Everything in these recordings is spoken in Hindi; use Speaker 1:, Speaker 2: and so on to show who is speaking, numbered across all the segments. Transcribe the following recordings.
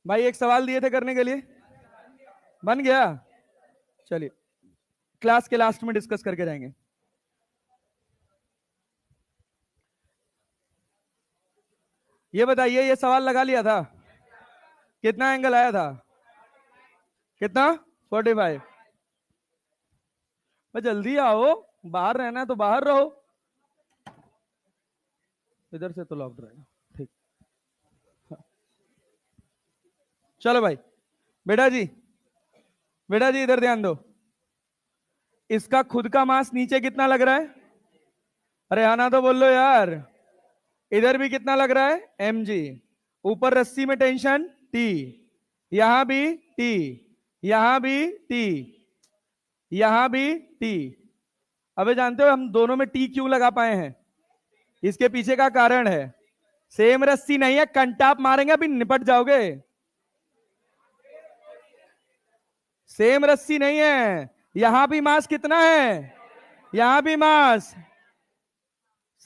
Speaker 1: भाई एक सवाल दिए थे करने के लिए, बन गया। चलिए क्लास के लास्ट में डिस्कस करके जाएंगे। ये बताइए, ये सवाल लगा लिया था, कितना एंगल आया था? कितना? 45। भाई जल्दी आओ, बाहर रहना है तो बाहर रहो, इधर से तो लॉक्ड रहेगा। ठीक, चलो भाई। बेटा जी, बेटा जी इधर ध्यान दो। इसका खुद का मास नीचे कितना लग रहा है? अरे आना तो बोल लो यार। इधर भी कितना लग रहा है? mg। ऊपर रस्सी में टेंशन T, यहां भी T, यहां भी T, यहां भी T। अबे जानते हो हम दोनों में T क्यों लगा पाए हैं? इसके पीछे का कारण है, सेम रस्सी नहीं है, कंटाप मारेंगे अभी निपट जाओगे। सेम रस्सी नहीं है, यहां भी मास कितना है, यहां भी मास,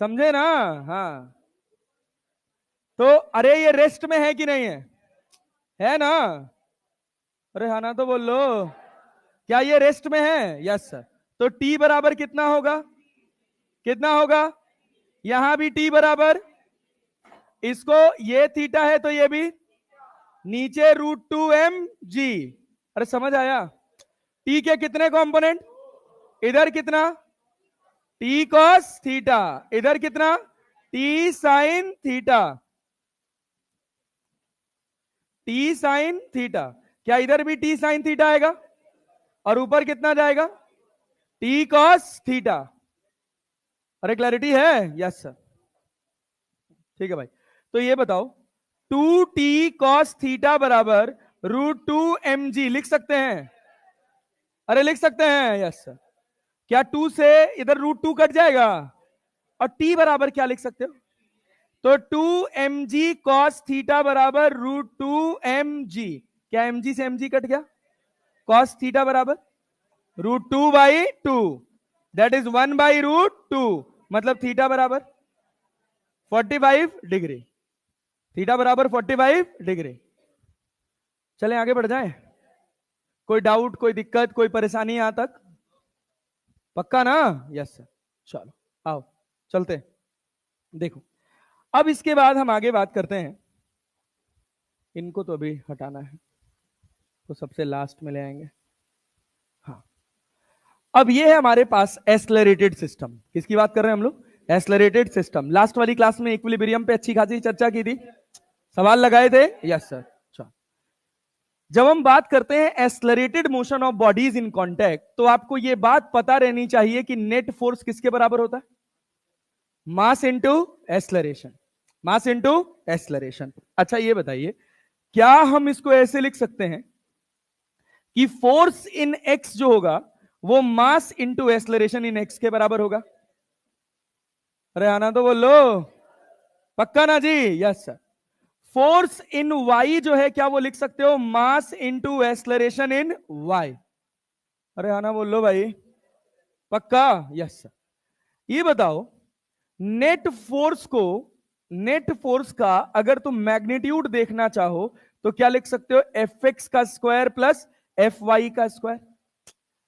Speaker 1: समझे ना? हाँ, तो अरे ये रेस्ट में है कि नहीं है ना? अरे हाँ ना तो बोल लो। क्या ये रेस्ट में है? Yes sir. तो टी बराबर कितना होगा? कितना होगा? यहां भी टी बराबर, इसको ये थीटा है तो ये भी नीचे √2 mg। अरे समझ आया? टी के कितने कंपोनेंट? इधर कितना? टी कॉस थीटा, इधर कितना? T sine theta, T sine theta. क्या इधर भी टी साइन थीटा आएगा? और ऊपर कितना जाएगा? T cos theta. अरे क्लैरिटी है? Yes sir. ठीक है भाई, तो ये बताओ 2t कॉस थीटा बराबर √2 mg लिख सकते हैं? अरे लिख सकते हैं? Yes sir. क्या 2 से इधर √2 कट जाएगा? और t बराबर क्या लिख सकते हो? तो 2 mg कॉस थीटा बराबर √2 mg। क्या mg से mg कट गया? कॉस थीटा बराबर √2/2, दैट इज 1/√2, मतलब थीटा बराबर 45 डिग्री। थीटा बराबर 45 डिग्री। चलें आगे बढ़ जाएं। कोई डाउट, कोई दिक्कत, कोई परेशानी यहां तक? पक्का ना? Yes sir. चलो आओ चलते हैं। देखो अब इसके बाद हम आगे बात करते हैं, इनको तो अभी हटाना है तो सबसे लास्ट में ले आएंगे। हाँ, अब ये है हमारे पास एक्सेलरेटेड सिस्टम। किसकी बात कर रहे हैं हम लोग? Accelerated system. लास्ट वाली क्लास में इक्विलिब्रियम पे अच्छी खासी चर्चा की थी, सवाल लगाए थे। Yes sir. जब हम बात करते हैं accelerated motion of bodies in contact, तो आपको यह बात पता रहनी चाहिए कि नेट फोर्स किसके बराबर होता है? मास इंटू एक्सेलरेशन, मास इंटू एक्सेलरेशन। अच्छा ये बताइए, क्या हम इसको ऐसे लिख सकते हैं कि फोर्स इन एक्स जो होगा वो mass into acceleration in x के बराबर होगा? अरे आना तो बोलो, पक्का ना जी? Yes sir. Force in y जो है, क्या वो लिख सकते हो? Mass into acceleration in y. अरे आना बोल लो भाई, पक्का? Yes sir. ये बताओ नेट फोर्स को, नेट फोर्स का अगर तुम मैग्नीट्यूड देखना चाहो तो क्या लिख सकते हो? एफ एक्स का स्क्वायर प्लस एफ वाई का स्क्वायर।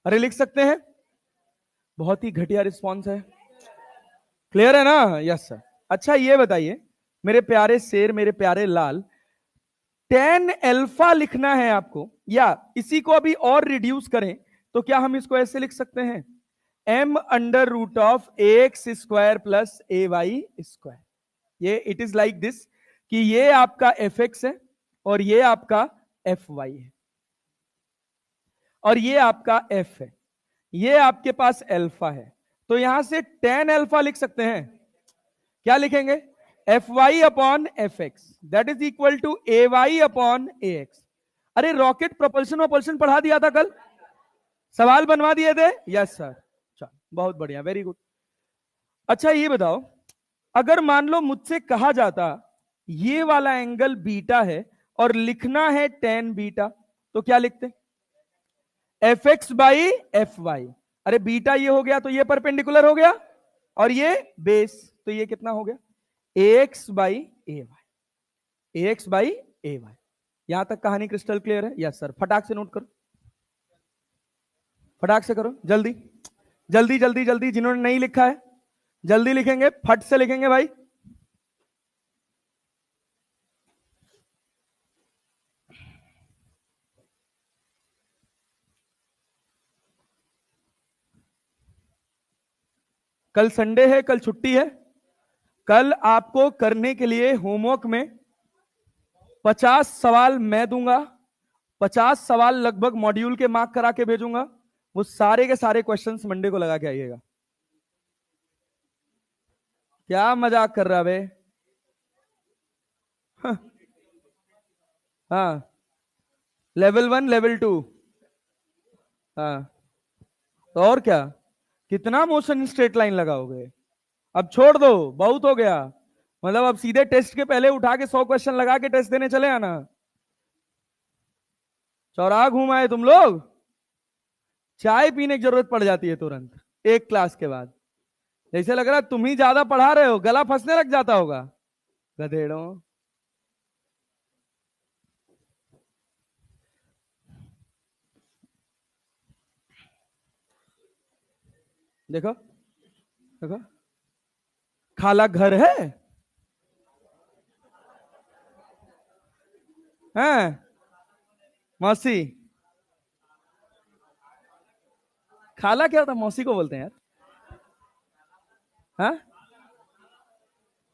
Speaker 1: अरे लिख सकते हैं। बहुत ही घटिया रिस्पॉन्स है, क्लियर है ना? Yes sir. अच्छा ये बताइए मेरे प्यारे शेर, मेरे प्यारे लाल, टेन अल्फा लिखना है आपको, या इसी को अभी और रिड्यूस करें तो क्या हम इसको ऐसे लिख सकते हैं? m√(ax² plus ay²। ये इट इज लाइक दिस कि ये आपका एफ एक्स है और ये आपका एफ वाई है और ये आपका एफ है, ये आपके पास अल्फा है, तो यहां से टेन अल्फा लिख सकते हैं। क्या लिखेंगे? F Y upon F X that is equal to A Y upon A X. अरे रॉकेट प्रोपल्शन वोपल्शन पढ़ा दिया था कल, सवाल बनवा दिए थे। Yes sir. चलो बहुत बढ़िया, वेरी गुड। अच्छा ये बताओ, अगर मान लो मुझसे कहा जाता ये वाला एंगल बीटा है और लिखना है टेन बीटा, तो क्या लिखते? F X by F Y. अरे बीटा ये हो गया तो ये परपेंडिकुलर हो गया और ये बेस, तो ये कितना हो गया? A x by a y, a x by a y. यहां तक कहानी क्रिस्टल क्लियर है? Yes sir. फटाक से नोट करो, फटाक से करो, जल्दी जल्दी जल्दी जल्दी। जिन्होंने नहीं लिखा है जल्दी लिखेंगे, फट से लिखेंगे भाई। कल संडे है, कल छुट्टी है। कल आपको करने के लिए होमवर्क में 50 सवाल मैं दूंगा, 50 सवाल लगभग मॉड्यूल के मार्क करा के भेजूंगा। वो सारे के सारे क्वेश्चंस मंडे को लगा के आइएगा। क्या मजाक कर रहा है बे? हाँ, लेवल 1 लेवल 2। हाँ, तो और क्या, कितना मोशन स्ट्रेट लाइन लगाओगे? अब छोड़ दो, बहुत हो गया। मतलब अब सीधे टेस्ट के पहले उठा के 100 क्वेश्चन लगा के टेस्ट देने चले आना। चौराहा घूम आए तुम लोग। चाय पीने की जरूरत पड़ जाती है तुरंत एक क्लास के बाद। जैसे लग रहा है तुम ही ज्यादा पढ़ा रहे हो, गला फंसने लग जाता होगा गधेड़ों। देखो देखो, खाला घर है हैं? मौसी, खाला क्या होता है? मौसी को बोलते हैं यार। हाँ,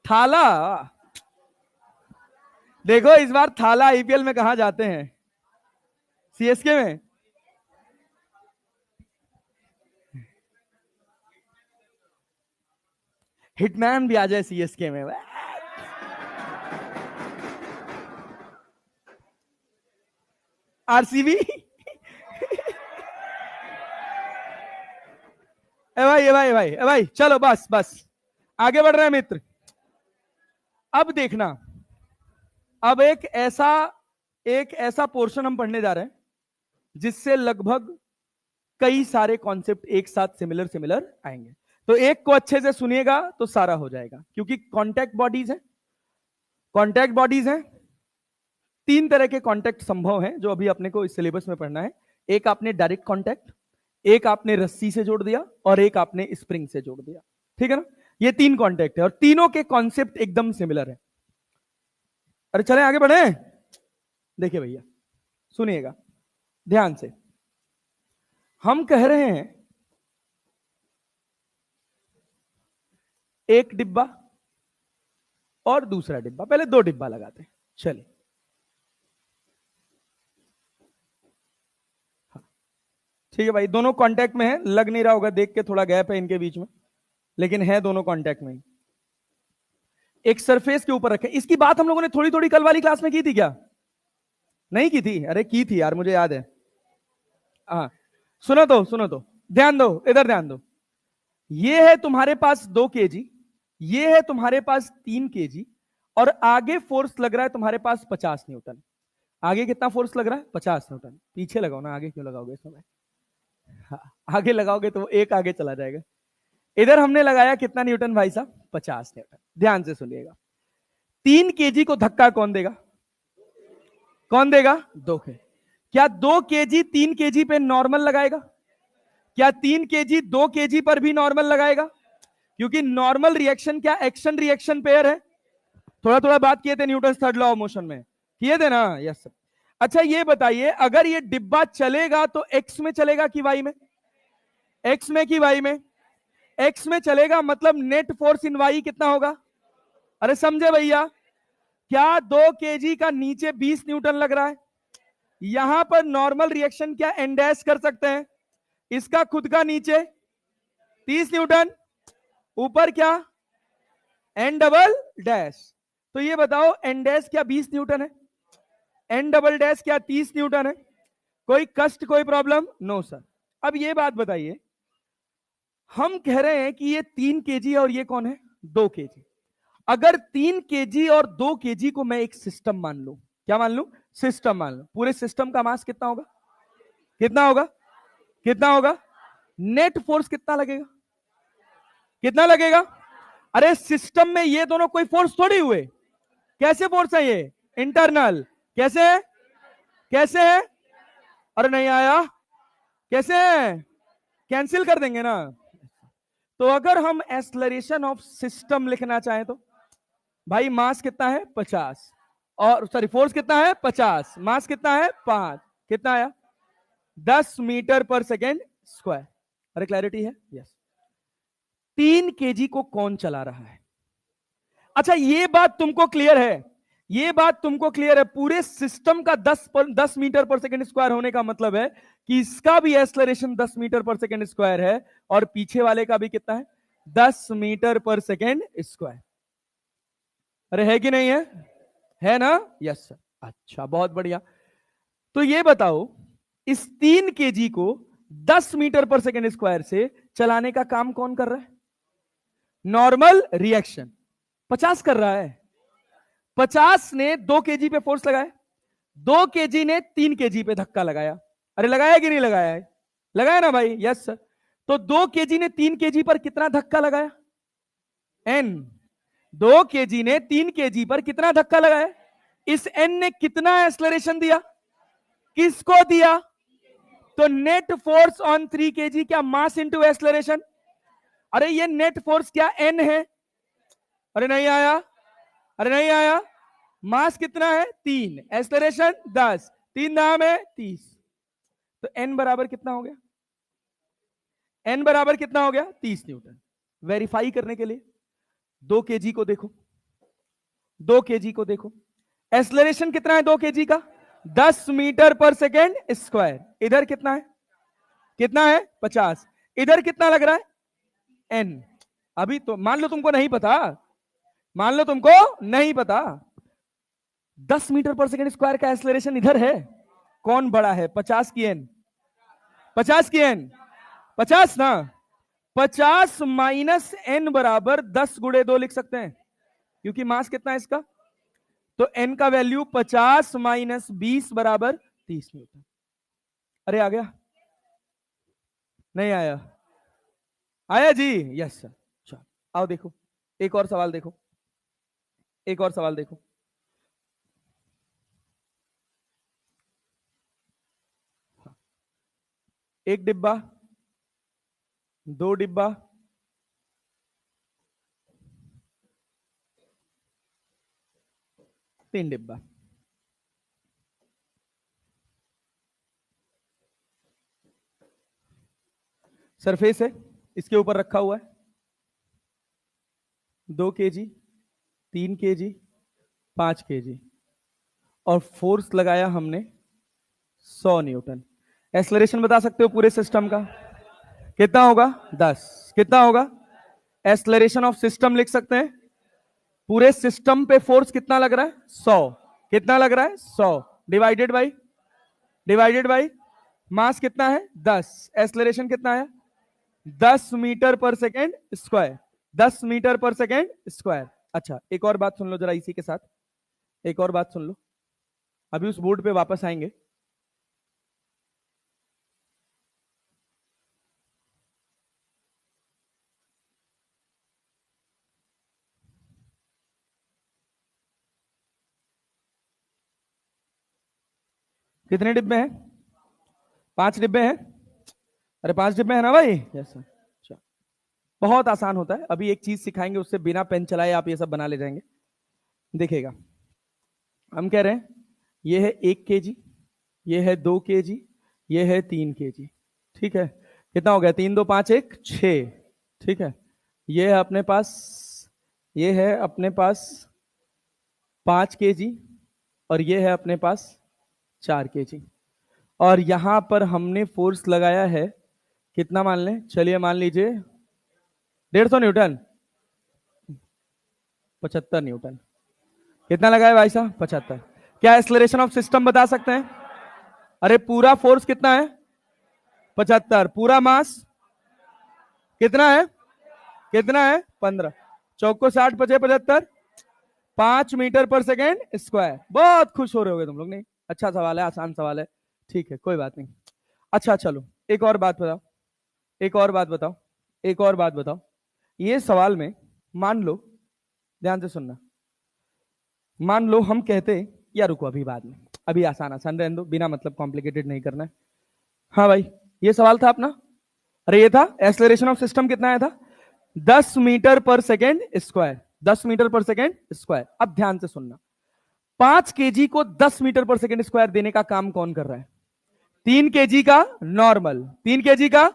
Speaker 1: थाला। देखो इस बार थाला आईपीएल में कहा जाते हैं? सीएसके में। हिटमैन भी आ जाए सीएसके में। आरसीबी। ए भाई ए भाई ए भाई ए भाई, चलो बस बस, आगे बढ़ रहे हैं मित्र। अब देखना, अब एक ऐसा पोर्शन हम पढ़ने जा रहे हैं जिससे लगभग कई सारे कॉन्सेप्ट एक साथ सिमिलर सिमिलर आएंगे। तो एक को अच्छे से सुनिएगा तो सारा हो जाएगा, क्योंकि कॉन्टैक्ट बॉडीज है। कॉन्टैक्ट बॉडीज हैं, 3 तरह के कॉन्टैक्ट संभव हैं जो अभी अपने को इस सिलेबस में पढ़ना है। एक आपने डायरेक्ट कॉन्टैक्ट, एक आपने रस्सी से जोड़ दिया, और एक आपने स्प्रिंग से जोड़ दिया। ठीक है ना? ये 3 कॉन्टैक्ट है और तीनों के कॉन्सेप्ट एकदम सिमिलर है। अरे चलें आगे बढ़े। देखिए भैया, सुनिएगा ध्यान से। हम कह रहे हैं एक डिब्बा और दूसरा डिब्बा, पहले 2 डिब्बा लगाते हैं। चलिए, ठीक है भाई, दोनों कांटेक्ट में है। लग नहीं रहा होगा देख के, थोड़ा गैप है इनके बीच में, लेकिन है दोनों कांटेक्ट में। एक सरफेस के ऊपर रखे। इसकी बात हम लोगों ने थोड़ी थोड़ी कल वाली क्लास में की थी क्या? नहीं की थी? अरे की थी यार, मुझे याद है। हाँ, सुनो तो, ध्यान दो, इधर ध्यान दो। ये है तुम्हारे पास 2 kg, ये है तुम्हारे पास 3 kg, और आगे फोर्स लग रहा है तुम्हारे पास 50 न्यूटन। आगे कितना फोर्स लग रहा है? 50 न्यूटन। पीछे लगाओ ना, आगे क्यों लगाओगे इसमें? हाँ, आगे लगाओगे तो एक आगे चला जाएगा। इधर हमने लगाया कितना न्यूटन भाई साहब? 50 न्यूटन। ध्यान से सुनिएगा, 3 kg को धक्का कौन देगा? कौन देगा? 2 kg। क्या 2 kg 3 kg पे नॉर्मल लगाएगा? क्या 3 kg 2 kg पर भी नॉर्मल लगाएगा? क्योंकि नॉर्मल रिएक्शन क्या एक्शन रिएक्शन पेयर है। थोड़ा थोड़ा बात किए थे Newton third law of motion में, किए थे ना? Yes sir. अच्छा ये बताइए, अगर ये डिब्बा चलेगा तो एक्स में चलेगा कि वाई में? एक्स में कि वाई में? एक्स में चलेगा, मतलब नेट फोर्स इन वाई कितना होगा? अरे समझे भैया? क्या 2 kg का नीचे 20 न्यूटन लग रहा है, यहां पर नॉर्मल रिएक्शन क्या एन डैश कर सकते हैं? इसका खुद का नीचे 30 न्यूटन, ऊपर क्या? N double dash. तो ये बताओ, एन डैश क्या 20 न्यूटन है? एन डबल डैश क्या 30 न्यूटन है? कोई कष्ट, कोई प्रॉब्लम? No sir. अब ये बात बताइए, हम कह रहे हैं कि ये 3 kg और ये कौन है? 2 kg। अगर 3 kg और 2 kg को मैं एक सिस्टम मान लूं, क्या मान लूं? सिस्टम मान लूं। पूरे सिस्टम का मास कितना होगा? कितना होगा? कितना होगा? नेट फोर्स कितना लगेगा? कितना लगेगा? अरे सिस्टम में ये दोनों कोई फोर्स थोड़ी हुए। कैसे फोर्स है ये? इंटरनल। कैसे है? कैसे है? अरे नहीं आया, कैसे है? कैंसिल कर देंगे ना। तो अगर हम एक्सलरेशन ऑफ सिस्टम लिखना चाहें तो भाई मास कितना है 50, और सॉरी फोर्स कितना है 50, मास कितना है 5, कितना आया 10 मीटर पर सेकेंड स्क्वायर। अरे क्लैरिटी है? यस। 3 केजी को कौन चला रहा है? अच्छा ये बात तुमको क्लियर है, ये बात तुमको क्लियर है, पूरे सिस्टम का 10 मीटर पर सेकेंड स्क्वायर होने का मतलब है कि इसका भी एक्सलरेशन 10 मीटर पर सेकेंड स्क्वायर है, और पीछे वाले का भी कितना है 10 मीटर पर सेकेंड स्क्वायर। अरे है कि नहीं है ना? Yes sir. अच्छा बहुत बढ़िया। तो ये बताओ इस 3 केजी को 10 मीटर पर सेकेंड स्क्वायर से चलाने का काम कौन कर रहा है? नॉर्मल रिएक्शन 50 कर रहा है। 50 ने 2 केजी पे फोर्स लगाया, 2 केजी ने 3 केजी पे धक्का लगाया। अरे लगाया कि नहीं लगाया है? लगाया ना भाई? Yes sir. तो 2 केजी ने 3 केजी पर कितना धक्का लगाया? एन। 2 केजी ने 3 केजी पर कितना धक्का लगाया? इस एन ने कितना एक्सलरेशन दिया? किसको दिया? तो नेट फोर्स ऑन 3 केजी क्या मास इंटू एक्सलरेशन? अरे ये नेट फोर्स क्या एन है? अरे नहीं आया, अरे नहीं आया। मास कितना है 3, एक्सलरेशन 10, 3 दाम है 30। तो एन बराबर कितना हो गया? एन बराबर कितना हो गया? 30 न्यूटन। वेरीफाई करने के लिए 2 केजी को देखो, 2 केजी को देखो, एक्सलरेशन कितना है 2 केजी का? 10 मीटर पर सेकेंड स्क्वायर। इधर कितना है? कितना है 50। इधर कितना लग रहा है? एन। अभी तो मान लो तुमको नहीं पता, मान लो तुमको नहीं पता, 10 मीटर पर सेकेंड स्क्वायर का एक्सलरेशन इधर है, कौन बड़ा है 50 की एन? 50 की एन 50 ना, 50 माइनस एन बराबर 10 गुणे 2 लिख सकते हैं, क्योंकि मास कितना है इसका? तो एन का वैल्यू 50 माइनस 20 बराबर 30 न्यूटन। अरे आ गया? नहीं आया? आया जी? Yes sir. चलो आओ देखो, एक और सवाल देखो, एक और सवाल देखो। एक डिब्बा, 2 डिब्बा, 3 डिब्बा। सरफेस है, इसके ऊपर रखा हुआ है 2 केजी, 3 केजी, 5 केजी, और फोर्स लगाया हमने 100 न्यूटन। एक्सलरेशन बता सकते हो पूरे सिस्टम का? कितना होगा? 10। कितना होगा? एक्सलरेशन ऑफ सिस्टम लिख सकते हैं। पूरे सिस्टम पे फोर्स कितना लग रहा है? 100। कितना लग रहा है? 100 divided by, divided by mass कितना है 10, एक्सलरेशन कितना है 10 मीटर पर सेकेंड स्क्वायर, 10 मीटर पर सेकेंड स्क्वायर। अच्छा एक और बात सुन लो जरा इसी के साथ, एक और बात सुन लो, अभी उस बोर्ड पे वापस आएंगे। कितने डिब्बे हैं? 5 डिब्बे हैं। अरे 5 डिब्बे हैं ना भाई? Yes sir. बहुत आसान होता है, अभी एक चीज सिखाएंगे, उससे बिना पेन चलाए आप ये सब बना ले जाएंगे। देखिएगा, हम कह रहे हैं ये है 1 केजी, ये है 2 केजी, ये है 3 केजी। ठीक है, कितना हो गया? 3 2 5 1 6। ठीक है, ये है अपने पास, ये है अपने पास 5 केजी, और ये है अपने पास 4 केजी, और यहां पर हमने फोर्स लगाया है कितना मान लें? चलिए मान लीजिए 150 न्यूटन, 75 न्यूटन। कितना लगाया भाई साहब? 75। क्या एक्सलरेशन ऑफ सिस्टम बता सकते हैं? अरे पूरा फोर्स कितना है? 75। पूरा मास कितना है? कितना है? 15। चौको 60 पचे 75, 5 मीटर पर सेकेंड स्क्वायर। बहुत खुश हो रहे होगे तुम लोग, नहीं? अच्छा सवाल है, आसान सवाल है, ठीक है कोई बात नहीं। अच्छा चलो एक और बात बताओ, एक और बात बताओ, एक और बात बताओ। ये सवाल में मान लो, ध्यान से सुनना, मान लो हम कहते, या रुको अभी बाद में, अभी आसान आसान रहने दो, बिना मतलब कॉम्प्लिकेटेड नहीं करना है। हाँ भाई, ये सवाल था अपना। अरे ये था एक्सेलरेशन ऑफ सिस्टम कितना आया था, 10 मीटर पर सेकेंड स्क्वायर, 10 मीटर पर सेकेंड स्क्वायर। अब ध्यान से सुनना, 5 केजी को 10 मीटर पर सेकेंड स्क्वायर देने का काम कौन कर रहा है? 3 केजी का नॉर्मल, 3 केजी का,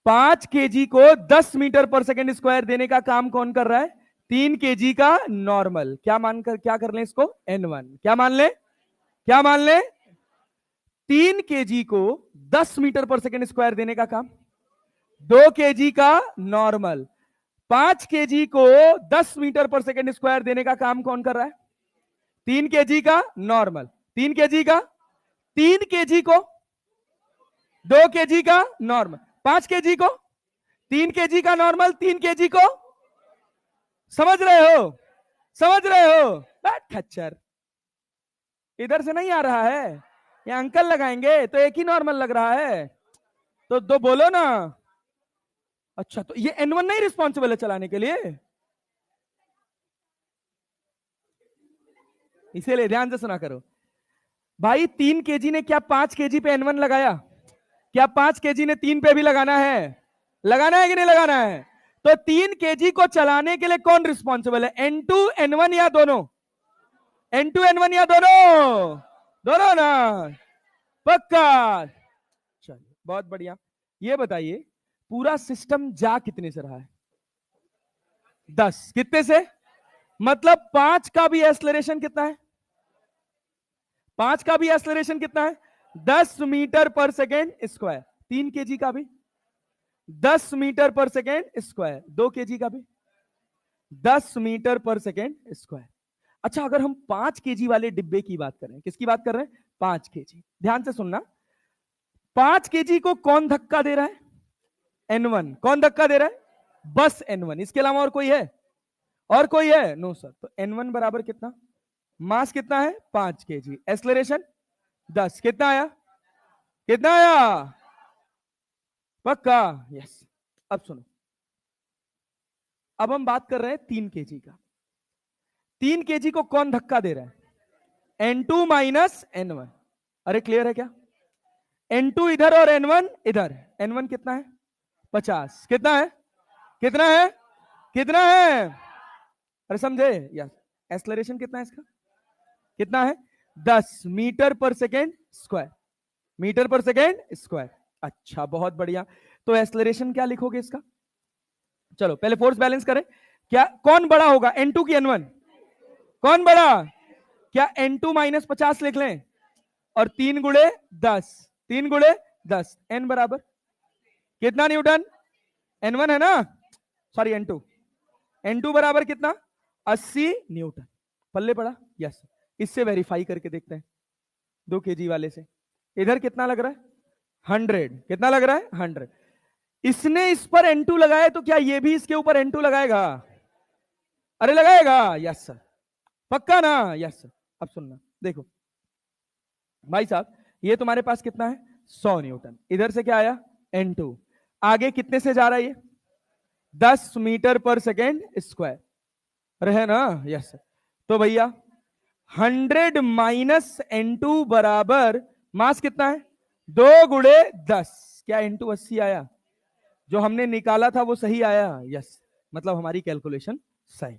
Speaker 1: 5 केजी को 10 मीटर पर सेकेंड स्क्वायर देने का काम कौन कर रहा है? 3 केजी का नॉर्मल। क्या मानकर, क्या कर लें इसको? N1। क्या मान लें? क्या मान लें? 3 केजी को 10 मीटर पर सेकेंड स्क्वायर देने का काम, 2 केजी का नॉर्मल। 5 केजी को 10 मीटर पर सेकेंड स्क्वायर देने का काम कौन कर रहा है? 3 केजी का नॉर्मल, 3 केजी का, 3 केजी को 2 केजी का नॉर्मल, 5 केजी को 3 केजी का नॉर्मल, 3 केजी को, समझ रहे हो? समझ रहे हो? खच्चर, इधर से नहीं आ रहा है, ये अंकल लगाएंगे तो एक ही नॉर्मल लग रहा है, तो दो बोलो ना। अच्छा, तो ये N1 नहीं रिस्पॉन्सिबल है चलाने के लिए, इसीलिए ध्यान से सुना करो भाई। 3 केजी ने क्या 5 केजी पे N1 लगाया? क्या 5 केजी ने 3 पे भी लगाना है? लगाना है कि नहीं लगाना है? तो 3 केजी को चलाने के लिए कौन रिस्पॉन्सिबल है? N2 N1 या दोनों? N2 N1 या दोनों? दोनों ना, पक्का। चलिए बहुत बढ़िया। ये बताइए पूरा सिस्टम जा कितने से रहा है? 10। कितने से? मतलब 5 का भी एक्सेलरेशन कितना है? 5 का भी एक्सेलरेशन कितना है? 10 मीटर पर सेकेंड स्क्वायर। 3 केजी का भी 10 मीटर पर सेकेंड स्क्वायर, 2 केजी का भी 10 मीटर पर सेकेंड स्क्वायर। अच्छा, अगर हम 5 केजी वाले डिब्बे की बात करें, किसकी बात कर रहे हैं? 5 केजी। ध्यान से सुनना, 5 केजी को कौन धक्का दे रहा है? N1। कौन धक्का दे रहा है? बस N1, इसके अलावा और कोई है? और कोई है? No sir. तो N1 बराबर कितना? मास कितना है? 5 केजी, एक्सेलरेशन 10। कितना आया? कितना आया? पक्का? यस। अब सुनो, अब हम बात कर रहे हैं 3 केजी का। 3 केजी को कौन धक्का दे रहा है? N2 minus N1। अरे क्लियर है क्या? N2 इधर और N1 इधर। N1 कितना है? 50। कितना है? कितना है? कितना है? अरे समझे? यस। एक्सेलरेशन कितना है इसका? कितना है? 10 मीटर पर सेकेंड स्क्वायर, मीटर पर सेकेंड स्क्वायर। अच्छा, बहुत बढ़िया। तो एक्सेलरेशन क्या लिखोगे इसका? चलो पहले फोर्स बैलेंस करें। क्या कौन बड़ा होगा, N2 की N1? कौन बड़ा? क्या N2 माइनस 50 लिख लें और 3 गुणे 10, 3 गुणे 10, N बराबर कितना न्यूटन? N1 है ना, सॉरी N2। N2 बराबर कितना? 80 न्यूटन। पल्ले पड़ा? यस। इससे वेरीफाई करके देखते हैं 2 केजी वाले से। इधर कितना लग रहा है? 100। कितना लग रहा है? 100। इसने इस पर N2 लगाया, तो क्या ये भी इसके ऊपर N2 लगाएगा? अरे लगाएगा? Yes sir. पक्का ना? Yes sir. अब सुनना, देखो भाई साहब, ये तुम्हारे पास कितना है? 100 न्यूटन। इधर से क्या आया? N2। आगे कितने से जा रहा है ये? 10 मीटर पर सेकेंड स्क्वायर रहे ना? Yes sir. तो भैया 100 माइनस N2 बराबर मास कितना है? 2 गुणे 10। क्या N2 80 आया? जो हमने निकाला था वो सही आया? यस। मतलब हमारी कैलकुलेशन सही।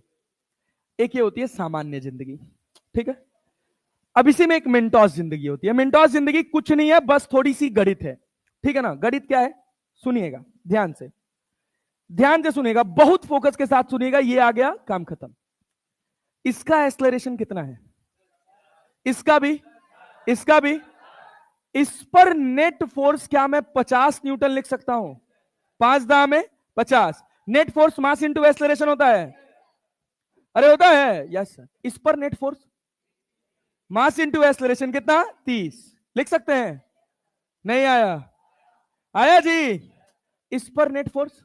Speaker 1: एक ये होती है सामान्य जिंदगी, ठीक है। अब इसी में एक मिनटॉस जिंदगी होती है। मिनटॉस जिंदगी कुछ नहीं है, बस थोड़ी सी गणित है, ठीक है ना। गणित क्या है? सुनिएगा ध्यान से, ध्यान से सुनिएगा, बहुत फोकस के साथ सुनिएगा। ये आ गया, काम खत्म। इसका एक्सेलरेशन कितना है? इसका भी, इसका भी। इस पर नेट फोर्स क्या मैं 50 न्यूटन लिख सकता हूं? 5 दां में 50। Net force mass into acceleration होता है। अरे होता है? Yes sir. इस पर net force mass into acceleration कितना? 30 लिख सकते हैं? नहीं आया? आया जी। इस पर नेट फोर्स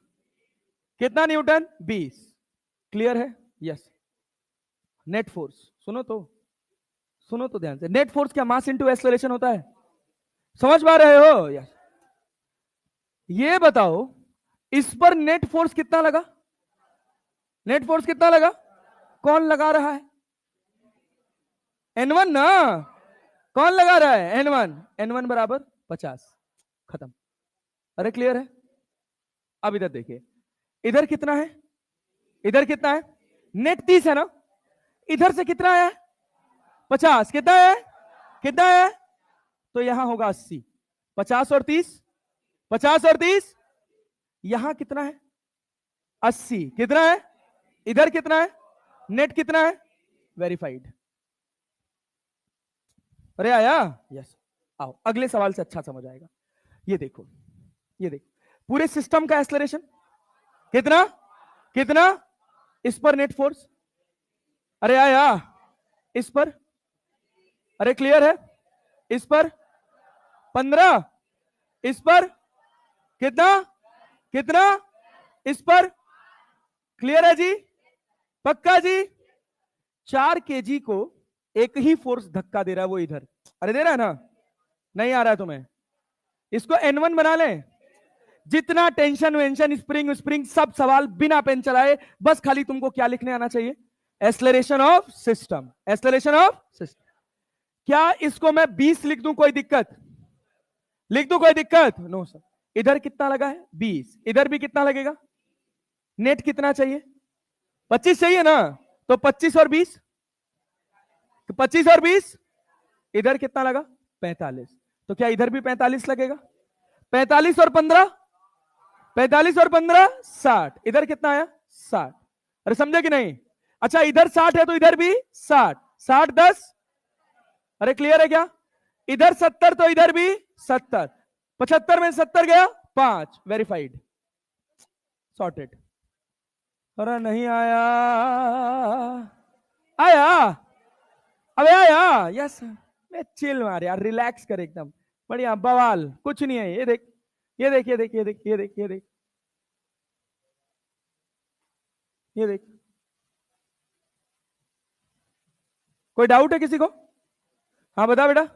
Speaker 1: कितना न्यूटन? 20। क्लियर है? यस। नेट फोर्स सुनो तो, सुनो तो ध्यान से। नेट फोर्स क्या मास इंटू एक्सेलरेशन होता है? समझ पा रहे हो? यस। ये बताओ इस पर नेट फोर्स कितना लगा? नेट फोर्स कितना लगा? कौन लगा रहा है? N1 ना? कौन लगा रहा है? N1 बराबर 50, खत्म। अरे क्लियर है? अब इधर देखिए, इधर कितना है, इधर कितना है, नेट 30 है ना, इधर से कितना है 50, कितना है, कितना है, तो यहां होगा 80, 50 और 30, 50 और 30, यहां कितना है 80, कितना है, इधर कितना है, नेट कितना है, वेरीफाइड। अरे आया? यस। आओ अगले सवाल से अच्छा समझ आएगा। ये देखो, ये देखो, पूरे सिस्टम का एक्सेलरेशन कितना, कितना, इस पर नेट फोर्स, अरे आया, इस पर, अरे क्लियर है, इस पर 15, इस पर कितना, कितना, इस पर, क्लियर है जी, पक्का जी। 4 केजी को एक ही फोर्स धक्का दे रहा है, वो इधर, अरे दे रहा है ना, नहीं आ रहा है तुम्हें, इसको N1 बना लें। जितना टेंशन वेंशन स्प्रिंग स्प्रिंग सब सवाल बिना पेन चलाए, बस खाली तुमको क्या लिखने आना चाहिए, acceleration of system, acceleration of system. क्या इसको मैं 20 लिख दूं, कोई दिक्कत, लिख दूं कोई दिक्कत? No sir. इधर कितना लगा है 20, इधर भी कितना लगेगा, नेट कितना चाहिए 25 चाहिए ना, तो 25 और 20, तो 25 और 20, इधर कितना लगा 45, तो क्या इधर भी 45 लगेगा, 45 और 15, 45 और 15 60, इधर कितना आया 60, अरे समझे कि नहीं? अच्छा इधर 60 है तो इधर भी 60, 60 10, अरे क्लियर है क्या? इधर 70 तो इधर भी 70, 75 में 70 गया 5, वेरीफाइड, सॉर्टेड। अरे नहीं आया, आया, अबे आया, यस। मैं चिल मार यार, रिलैक्स कर एकदम, बढ़िया बवाल, कुछ नहीं है। ये देख, ये देख, ये देख, ये देख, ये देख, ये देख, ये देख, कोई डाउट है किसी को? हाँ बता बेटा,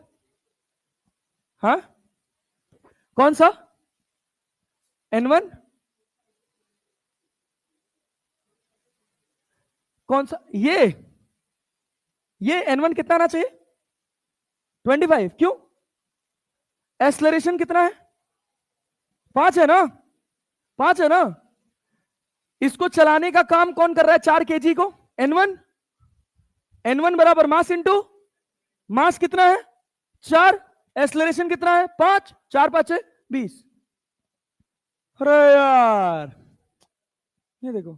Speaker 1: हाँ कौन सा N1, कौन सा ये N1 कितना आना चाहिए 25, क्यों? एक्सेलरेशन कितना है 5 है ना, 5 है ना, इसको चलाने का काम कौन कर रहा है 4 केजी को, N1, N1 बराबर मास इंटू मास कितना है 4, एक्सेलरेशन कितना है 5, 4 5 20। अरे यार ये देखो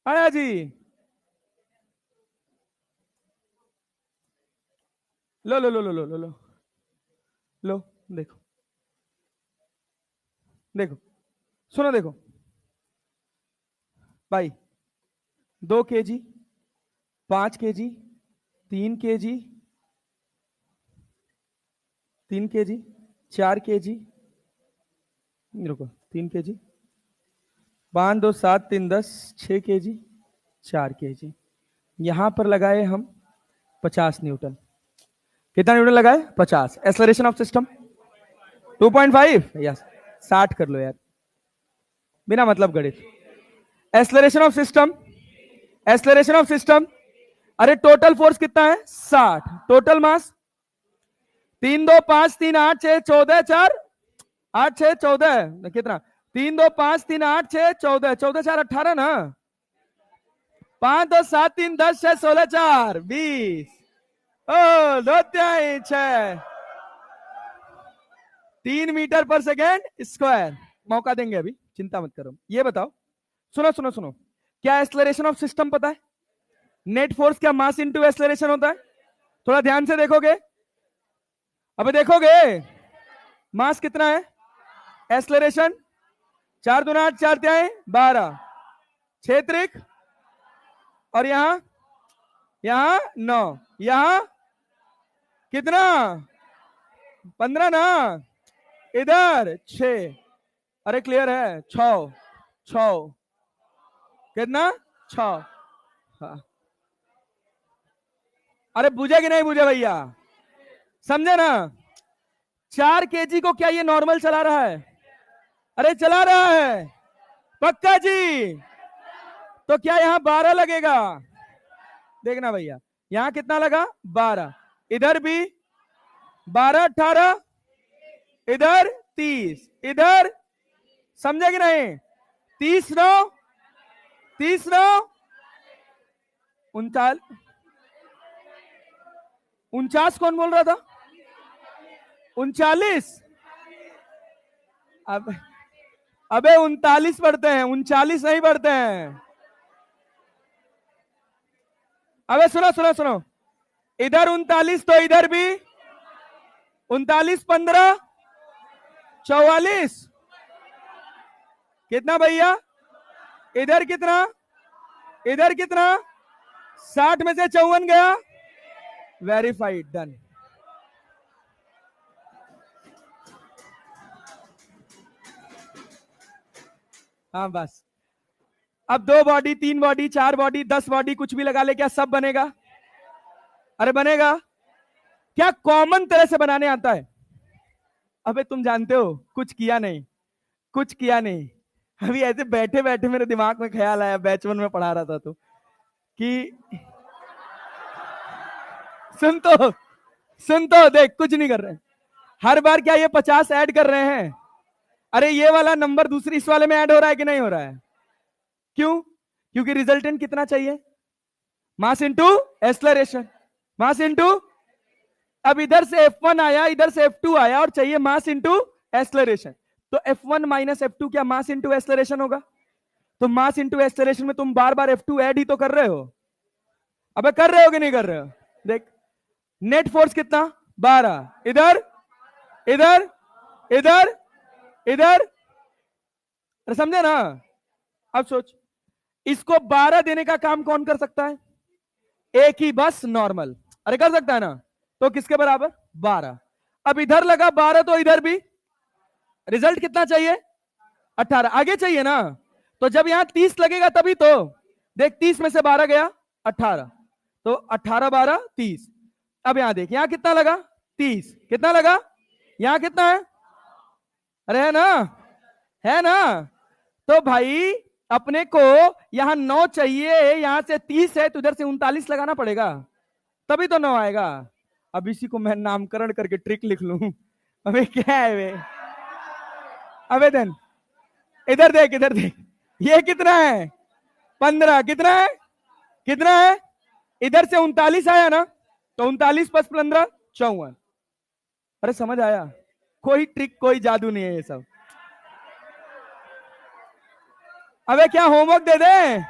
Speaker 1: आया जी, लो लो लो लो लो लो लो लो, देखो देखो, सुनो देखो भाई, 2 KG, 5 KG, 3 KG, 3 KG, 4 KG, रुको 3 केजी, 5 2 7 3 10, 6 केजी, 4 केजी, यहां पर लगाए हम 50 न्यूटन, कितना न्यूटन लगाए 50, एक्सेलरेशन ऑफ सिस्टम 2.5, यस 60 कर लो यार, बिना मतलब गणित। Acceleration of system, acceleration of system, अरे टोटल फोर्स कितना है 60, टोटल मास 3 2 5 3 8 6 14 4 8 6 14, कितना 3 2 5 3 8 6 14, 14 4 18 ना, 5 2 7 3 10 6 16 4 20, ओ 2 3 6, 3 मीटर पर सेकेंड स्क्वायर। मौका देंगे अभी, चिंता मत करो। ये बताओ, सुनो सुनो सुनो, क्या एक्सेलरेशन ऑफ सिस्टम पता है? नेट फोर्स क्या मास इंटू एक्सेलरेशन होता है? थोड़ा ध्यान से देखोगे, अब देखोगे मास कितना है, एक्सेलरेशन 4 दूना 8 4 तिहाई 12, 6 त्रिक, और यहां 9, यहां कितना 15 ना, इधर 6, अरे क्लियर है 6 6, कितना 6, हाँ। अरे बुझे कि नहीं बुझे भैया, समझे ना? 4 केजी को क्या ये नॉर्मल चला रहा है? अरे चला रहा है, पक्का जी? तो क्या यहां 12 लगेगा? देखना भैया, यहां कितना लगा 12, इधर भी 12 18, इधर 30, इधर समझे कि नहीं? 30 9, 30 9, 49 कौन बोल रहा था? 39। अब अबे 39 पढ़ते हैं, 39 नहीं पढ़ते हैं। अबे सुनो सुनो सुनो, इधर 39 तो इधर भी 39 15 44। कितना भैया? इधर कितना? इधर कितना? 60 में से 54 गया, वेरीफाइड, डन। हाँ बस। अब 2 बॉडी, 3 बॉडी, 4 बॉडी, 10 बॉडी, कुछ भी लगा ले, क्या सब बनेगा? अरे बनेगा। क्या कॉमन तरह से बनाने आता है? अबे तुम जानते हो, कुछ किया नहीं, कुछ किया नहीं। अभी ऐसे बैठे बैठे मेरे दिमाग में ख्याल आया, बैच 1 में पढ़ा रहा था तो, कि सुन तो देख, कुछ नहीं कर रहे हैं। हर बार क्या ये 50 ऐड कर रहे हैं? अरे ये वाला नंबर दूसरी इस वाले में ऐड हो रहा है कि नहीं हो रहा है? क्यों? क्योंकि रिजल्टेंट कितना चाहिए? Mass into acceleration, mass into. अब इधर से F1 आया, इधर से F2 आया, और चाहिए मास इंटू एक्सलरेशन। तो F1 माइनस F2 क्या मास इंटू एक्सलरेशन होगा? तो मास इंटू एक्सलरेशन में तुम बार बार F2 ऐड ही तो कर रहे हो। अबे कर रहे हो कि नहीं कर रहे हो? देख, नेट फोर्स कितना? 12, इधर इधर इधर इधर, अरे समझे ना? अब सोच, इसको 12 देने का काम कौन कर सकता है? एक ही बस नॉर्मल। अरे कर सकता है ना? तो किसके बराबर? 12। अब इधर लगा 12 तो इधर भी, रिजल्ट कितना चाहिए? 18। आगे चाहिए ना? तो जब यहां 30 लगेगा तभी तो। देख 30 में से 12 गया, 18, तो 18 12 30। अब यहां देख, यहां कितना लगा? 30। कितना लगा? यहां कितना है? अरे है ना? है ना? तो भाई अपने को यहां 9 चाहिए, यहां से 30 है तो इधर से 39 लगाना पड़ेगा, तभी तो 9 आएगा। अब इसी को मैं नामकरण करके ट्रिक लिख लूं। अबे क्या है वे? आवेदन, इधर देख, इधर देख, ये कितना है? 15। कितना है? कितना है? इधर से 39 आया ना, तो 39 + 15 54। अरे समझ आया? कोई ट्रिक, कोई जादू नहीं है ये सब। अबे क्या होमवर्क दे दे?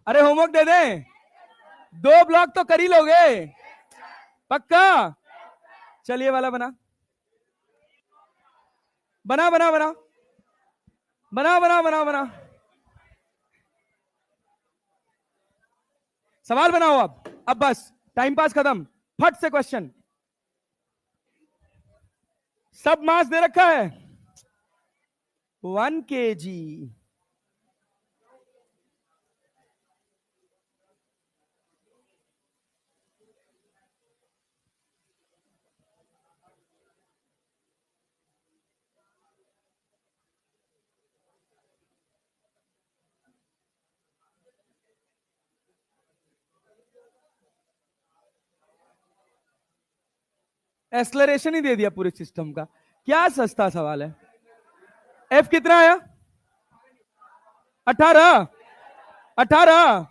Speaker 1: अरे होमवर्क दे दे? 2 ब्लॉक तो कर ही लोगे पक्का? चलिए वाला बना बना बना बना बना बना बना बना सवाल बनाओ अब बस टाइम पास खत्म, फट से क्वेश्चन। सब मास दे रखा है, 1 kg। एक्सलरेशन ही दे दिया पूरे सिस्टम का, क्या सस्ता सवाल है। एफ कितना आया? 18 18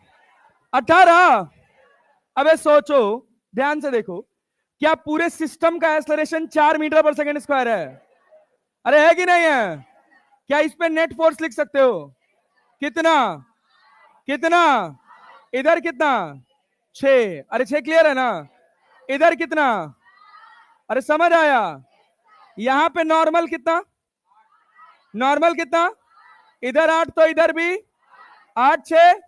Speaker 1: 18। अबे सोचो, ध्यान से देखो, क्या पूरे सिस्टम का एक्सलरेशन 4 मीटर पर सेकेंड स्क्वायर है? अरे है कि नहीं है? क्या इस पे नेट फोर्स लिख सकते हो? कितना? कितना? इधर कितना? 6। अरे 6 क्लियर है ना? इधर कितना? अरे समझ आया? यहां पे नॉर्मल कितना? नॉर्मल कितना? इधर 8 तो इधर भी 8 6।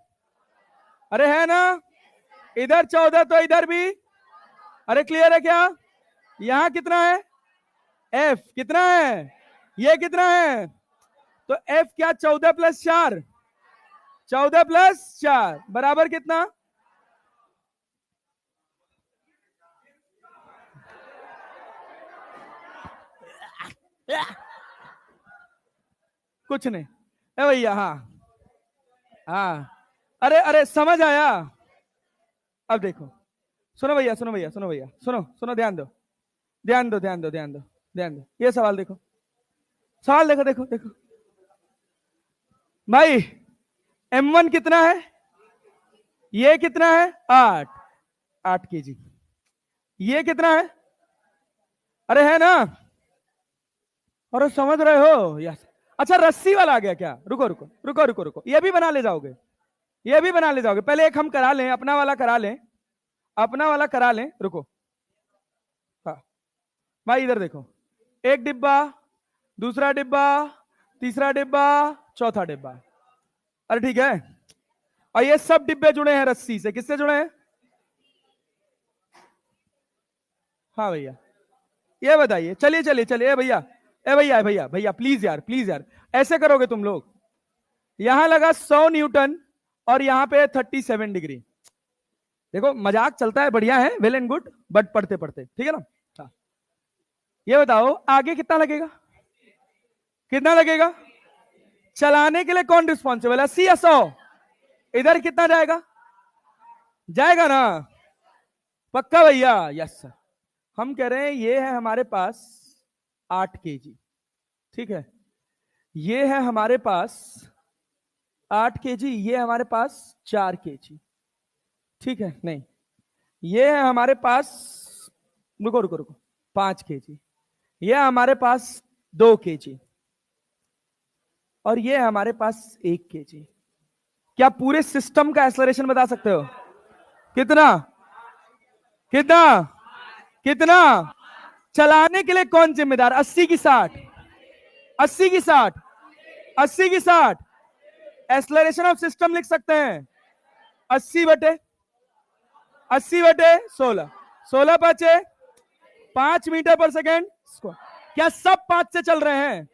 Speaker 1: अरे है ना? इधर 14 तो इधर भी। अरे क्लियर है क्या? यहां कितना है? एफ कितना है? ये कितना है? तो एफ क्या? 14 + 4, 14 + 4 बराबर कितना? कुछ नहीं है भैया। हाँ हाँ, अरे अरे समझ आया? अब देखो, सुनो भैया, सुनो भैया, सुनो भैया, सुनो सुनो, ध्यान दो, ध्यान दो, ध्यान दो, ध्यान दो, ध्यान दो। ये सवाल देखो, सवाल देखो, देखो देखो भाई, M1 कितना है? ये कितना है? 8, 8 kg। ये कितना है? अरे है ना? और समझ रहे हो? यस। अच्छा, रस्सी वाला आ गया क्या? रुको रुको रुको रुको रुको, ये भी बना ले जाओगे, ये भी बना ले जाओगे। पहले एक हम करा लें, अपना वाला करा लें, अपना वाला करा लें, रुको। हाँ भाई, इधर देखो, एक डिब्बा, दूसरा डिब्बा, तीसरा डिब्बा, चौथा डिब्बा। अरे ठीक है, और ये सब डिब्बे जुड़े हैं रस्सी से। किससे जुड़े हैं? हाँ भैया, ये बताइए। चलिए चलिए चलिए, ए भैया, ए भैया, ए भैया, भैया प्लीज यार, प्लीज यार, ऐसे करोगे तुम लोग? यहां लगा 100 न्यूटन और यहां पे 37 डिग्री। देखो मजाक चलता है, बढ़िया है, वेल एंड गुड, बट पढ़ते पढ़ते, ठीक है ना? हाँ। ये बताओ आगे कितना लगेगा? कितना लगेगा? चलाने के लिए कौन रिस्पॉन्सिबल है? 80 या 100? इधर कितना जाएगा? जाएगा ना? पक्का भैया? Yes sir. हम कह रहे हैं ये है हमारे पास 8 kg, ठीक है? ये है हमारे पास 8 kg, ये हमारे पास 4 kg, ठीक है? नहीं, ये है हमारे पास, रुको रुको रुको, 5 kg, ये हमारे पास 2 kg, और ये हमारे पास 1 kg। क्या पूरे सिस्टम का एक्सेलरेशन बता सकते हो? कितना? कितना? कितना? चलाने के लिए कौन जिम्मेदार? 80 की 60? 80 की 60? 80 की 60? एक्सेलरेशन ऑफ सिस्टम लिख सकते हैं 80/16, 16 पांचे 5 मीटर पर सेकेंड स्क्वायर। क्या सब 5 से चल रहे हैं?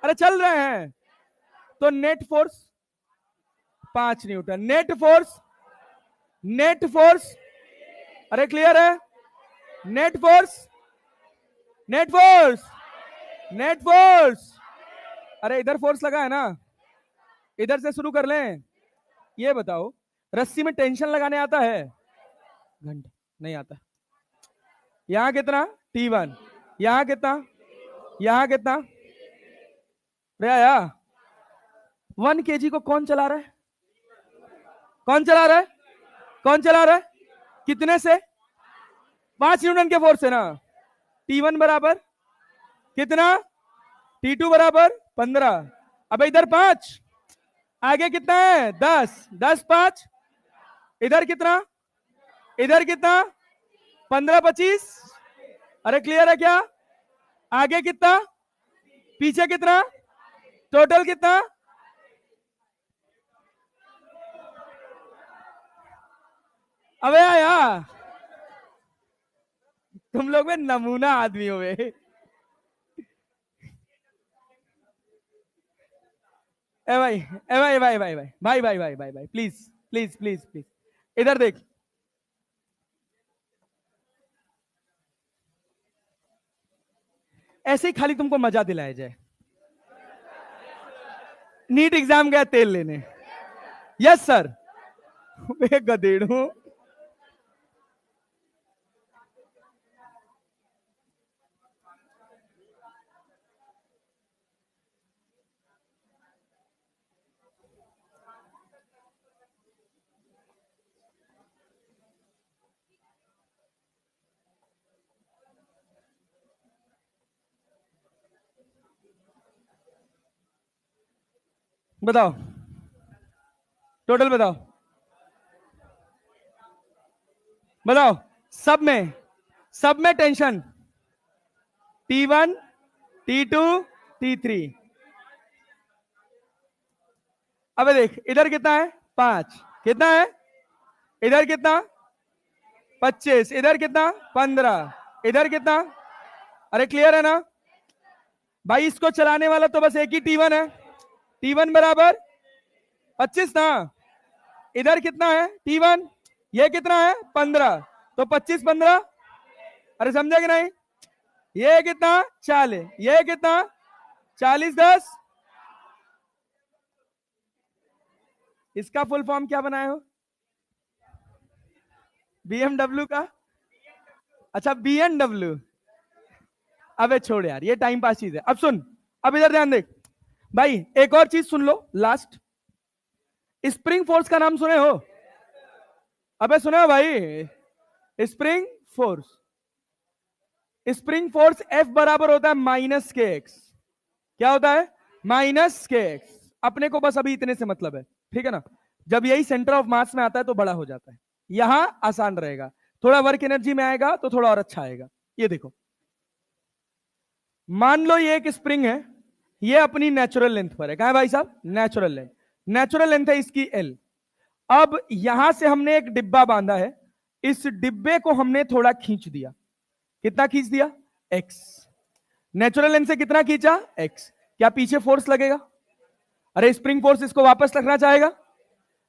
Speaker 1: अरे चल रहे हैं, तो net force 5 Newton. Net force, net force, अरे क्लियर है? Net force, net force, net force. अरे इधर फोर्स लगा है ना, इधर से शुरू कर लें। ये बताओ, रस्सी में टेंशन लगाने आता है? घंटा नहीं आता। यहां कितना? T1। यहां कितना? यहां कितना? रे आया 1 kg को कौन चला रहा है? कौन चला रहा है? कौन चला रहा है? कितने से? 5 न्यूटन के फोर्स से ना। T1 बराबर कितना? T2 बराबर 15। अब इधर 5, आगे कितना है? 10, 10 5, इधर कितना? इधर कितना? 15 25। अरे क्लियर है क्या? आगे कितना? पीछे कितना? टोटल कितना? अबे आया, तुम लोग में नमूना आदमी हो बे। ए भाई, ए भाई, भाई भाई भाई भाई भाई भाई भाई भाई, प्लीज प्लीज प्लीज प्लीज, इधर देख। ऐसे ही खाली तुमको मजा दिलाया जाए। नीट एग्जाम गया तेल लेने। Yes sir. गधेड़ू। बताओ, टोटल बताओ, बताओ। सब में टेंशन T1, T2, T3। अब देख, इधर कितना है? 5। कितना है? इधर कितना? 25। इधर कितना? 15। इधर कितना? अरे क्लियर है ना भाई? इसको चलाने वाला तो बस एक ही T1 है। T1 बराबर 25 ना। इधर कितना है? T1। ये कितना है? 15। तो 25 15, अरे समझे कि नहीं? ये कितना? 40। ये कितना? 40 10। इसका फुल फॉर्म क्या बनाए हो? बीएमडब्ल्यू का? अच्छा बीएनडब्ल्यू। अबे छोड़ यार, ये टाइम पास चीज है। अब सुन, अब इधर ध्यान देख भाई, एक और चीज सुन लो लास्ट। स्प्रिंग फोर्स का नाम सुने हो? अबे सुने हो भाई? Spring force, spring force F बराबर होता है माइनस के एक्स। क्या होता है? माइनस के एक्स। अपने को बस अभी इतने से मतलब है, ठीक है ना? जब यही सेंटर ऑफ मास में आता है तो बड़ा हो जाता है। यहां आसान रहेगा, थोड़ा वर्क एनर्जी में आएगा तो थोड़ा और अच्छा आएगा। ये देखो, मान लो ये एक स्प्रिंग है, ये अपनी नेचुरल लेंथ पर है। कहां है भाई साहब? Natural length. नेचुरल लेंथ है इसकी L। अब यहां से हमने एक डिब्बा बांधा है, इस डिब्बे को हमने थोड़ा खींच दिया। कितना खींच दिया? X। नेचुरल लेंथ से कितना खींचा? X। क्या पीछे फोर्स लगेगा? अरे स्प्रिंग फोर्स इसको वापस रखना चाहेगा।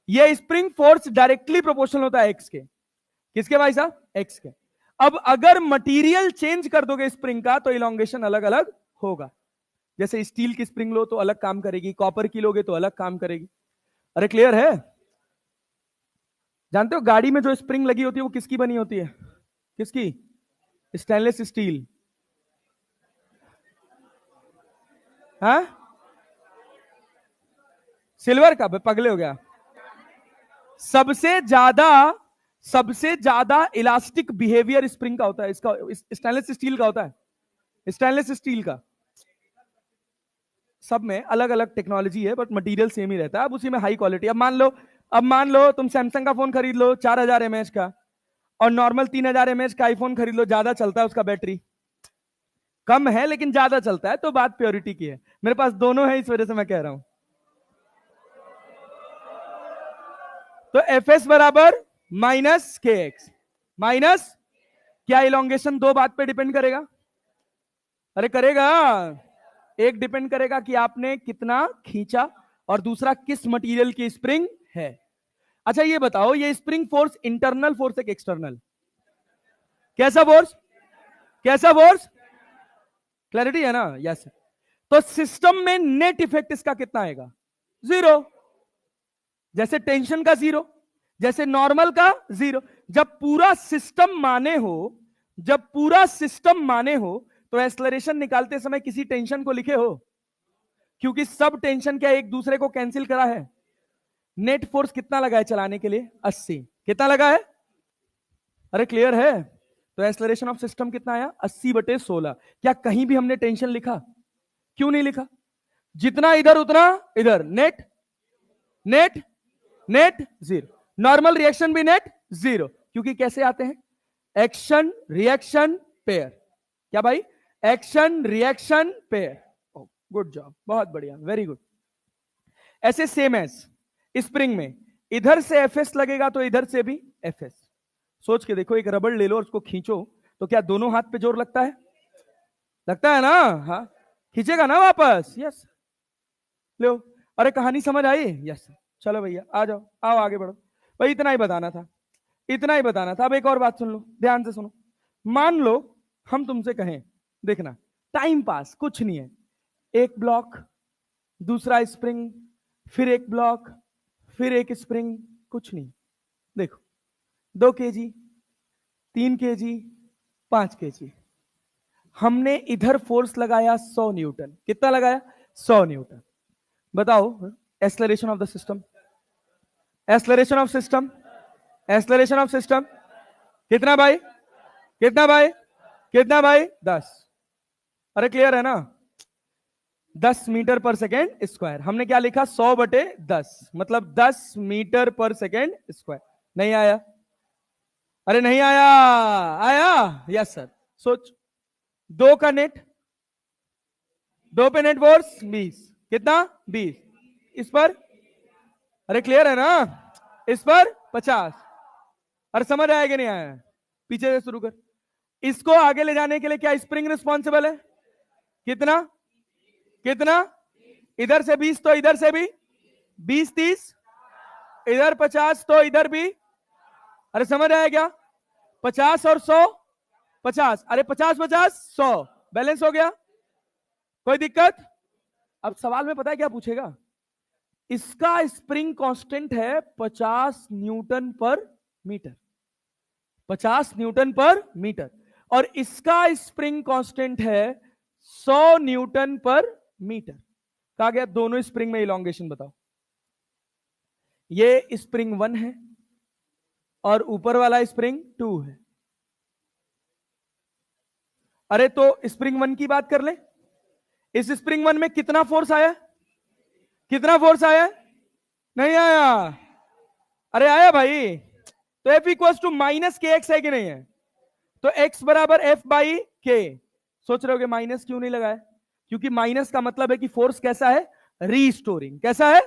Speaker 1: ये स्प्रिंग फोर्स डायरेक्टली प्रोपोर्शनल होता है X के। किसके भाई साहब? X के। अब अगर मटेरियल चेंज कर दोगे स्प्रिंग का तो इलोंगेशन अलग अलग होगा। जैसे स्टील की स्प्रिंग लो तो अलग काम करेगी, कॉपर की लोगे तो अलग काम करेगी। अरे क्लियर है? जानते हो गाड़ी में जो स्प्रिंग लगी होती है वो किसकी बनी होती है? किसकी? Stainless steel. हाँ, सिल्वर का? पगले हो गया। सबसे ज्यादा इलास्टिक बिहेवियर स्प्रिंग का होता है, इसका स्टेनलेस स्टील का होता है। स्टेनलेस स्टील का। सब में अलग अलग टेक्नोलॉजी है बट मटेरियल सेम ही रहता है। अब उसी में हाई क्वालिटी। अब मान लो तुम सैमसंग का फोन खरीद लो 4000 mAh का, और नॉर्मल 3000 mAh का आईफोन खरीद लो, ज्यादा चलता है उसका बैटरी, कम है लेकिन ज्यादा चलता है, तो बात प्योरिटी की है। मेरे पास दोनों है, इस वजह से मैं कह रहा हूं। तो एफ एस बराबर माइनस के एक्स। माइनस, क्या इलोंगेशन दो बात पे डिपेंड करेगा? अरे करेगा। एक डिपेंड करेगा कि आपने कितना खींचा, और दूसरा किस मटेरियल की स्प्रिंग है। अच्छा ये बताओ, ये स्प्रिंग फोर्स इंटरनल फोर्स है कि एक्सटर्नल? कैसा फोर्स? कैसा फोर्स? क्लैरिटी है ना? यस। तो सिस्टम में नेट इफेक्ट इसका कितना आएगा? जीरो। जैसे टेंशन का जीरो, जैसे नॉर्मल का जीरो। जब पूरा सिस्टम माने हो, जब पूरा सिस्टम माने हो, तो एक्सेलरेशन निकालते समय किसी टेंशन को लिखे हो? क्योंकि सब टेंशन क्या एक दूसरे को कैंसिल करा है। नेट फोर्स कितना लगा है चलाने के लिए? 80। कितना लगा है? अरे क्लियर है? तो एक्सेलरेशन ऑफ सिस्टम कितना आया? 80/16। क्या कहीं भी हमने टेंशन लिखा? क्यों नहीं लिखा? जितना इधर उतना इधर। Net net net zero. Normal reaction भी नेट जीरो, क्योंकि कैसे आते हैं? Action reaction pair. क्या भाई? Action reaction pair. Good job, बहुत बढ़िया, वेरी गुड। ऐसे सेम एज स्प्रिंग में इधर से एफएस लगेगा तो इधर से भी एफएस। सोच के देखो, एक रबड़ ले लो और उसको खींचो, तो क्या दोनों हाथ पे जोर लगता है? लगता है ना? हाँ, खींचेगा ना वापस? यस। लो, अरे कहानी समझ आई? यस। चलो भैया आ जाओ, आओ आगे बढ़ो। भाई इतना ही बताना था, इतना ही बताना था। अब एक और बात सुन लो, ध्यान से सुनो। मान लो हम तुमसे कहें, देखना टाइम पास कुछ नहीं है, एक ब्लॉक, दूसरा स्प्रिंग, फिर एक ब्लॉक, फिर एक स्प्रिंग, कुछ नहीं। देखो 2 kg, 3 kg, 5 kg। हमने इधर फोर्स लगाया 100 न्यूटन। कितना लगाया? 100 न्यूटन। बताओ acceleration of the system, acceleration of system, acceleration of system कितना भाई? कितना भाई? कितना भाई? 10। अरे क्लियर है ना? 10 मीटर पर सेकेंड स्क्वायर। हमने क्या लिखा? 100/10, मतलब 10 मीटर पर सेकेंड स्क्वायर। नहीं आया? अरे नहीं आया? आया? Yes sir. सोच, 2 का नेट, 2 पे नेट फोर्स 20। कितना? 20। इस पर? अरे क्लियर है ना? इस पर 50। अरे समझ आया कि नहीं आया? पीछे से शुरू कर। इसको आगे ले जाने के लिए क्या स्प्रिंग रिस्पॉन्सिबल है? कितना? कितना? इधर से 20 तो इधर से भी 20, 30, इधर 50 तो इधर भी। अरे समझ आया क्या? 50 और 100, 50। अरे 50 50 100 बैलेंस हो गया। कोई दिक्कत? अब सवाल में पता है क्या पूछेगा? इसका स्प्रिंग कांस्टेंट है 50 न्यूटन पर मीटर। 50 न्यूटन पर मीटर, और इसका स्प्रिंग कांस्टेंट है 100 न्यूटन पर मीटर। कहा गया दोनों स्प्रिंग में इलॉन्गेशन बताओ। ये स्प्रिंग 1 है और ऊपर वाला स्प्रिंग 2 है। अरे तो स्प्रिंग 1 की बात कर ले। इस स्प्रिंग 1 में कितना फोर्स आया? कितना फोर्स आया? नहीं आया। अरे आया भाई। तो F इक्वल टू माइनस के एक्स है कि नहीं है? तो x बराबर F बाई के। सोच रहे हो कि माइनस क्यों नहीं लगाया? क्योंकि माइनस का मतलब है कि फोर्स कैसा है? रीस्टोरिंग। कैसा है?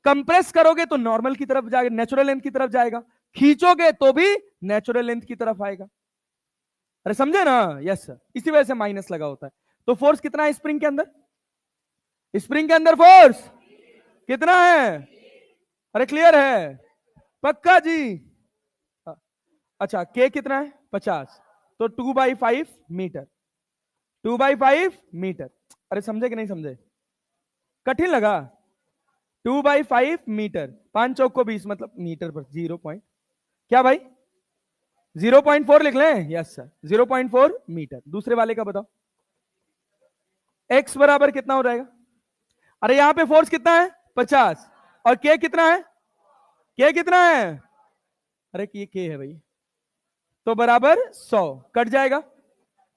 Speaker 1: कंप्रेस करोगे तो नॉर्मल की तरफ जाएगा, नेचुरल लेंथ की तरफ जाएगा, खींचोगे तो भी नेचुरल लेंथ की तरफ आएगा। अरे समझे ना? यस सर, इसी वजह से माइनस लगा होता है। तो फोर्स कितना है स्प्रिंग के अंदर? स्प्रिंग के अंदर फोर्स कितना है? अरे क्लियर है? पक्का जी? अच्छा, के कितना है? 50। तो 2/5 मीटर। 2/5 मीटर। अरे समझे कि नहीं समझे? कठिन लगा? 2/5 मीटर, 5 चौक को 20, मतलब मीटर पर 0 पॉइंट, क्या भाई 0.4 लिख लें? Yes sir, 0.4 metre. दूसरे वाले का बताओ, एक्स बराबर कितना हो जाएगा? अरे यहां पे फोर्स कितना है? 50, और के कितना है? के कितना है? अरे के है भाई, तो बराबर 100, कट जाएगा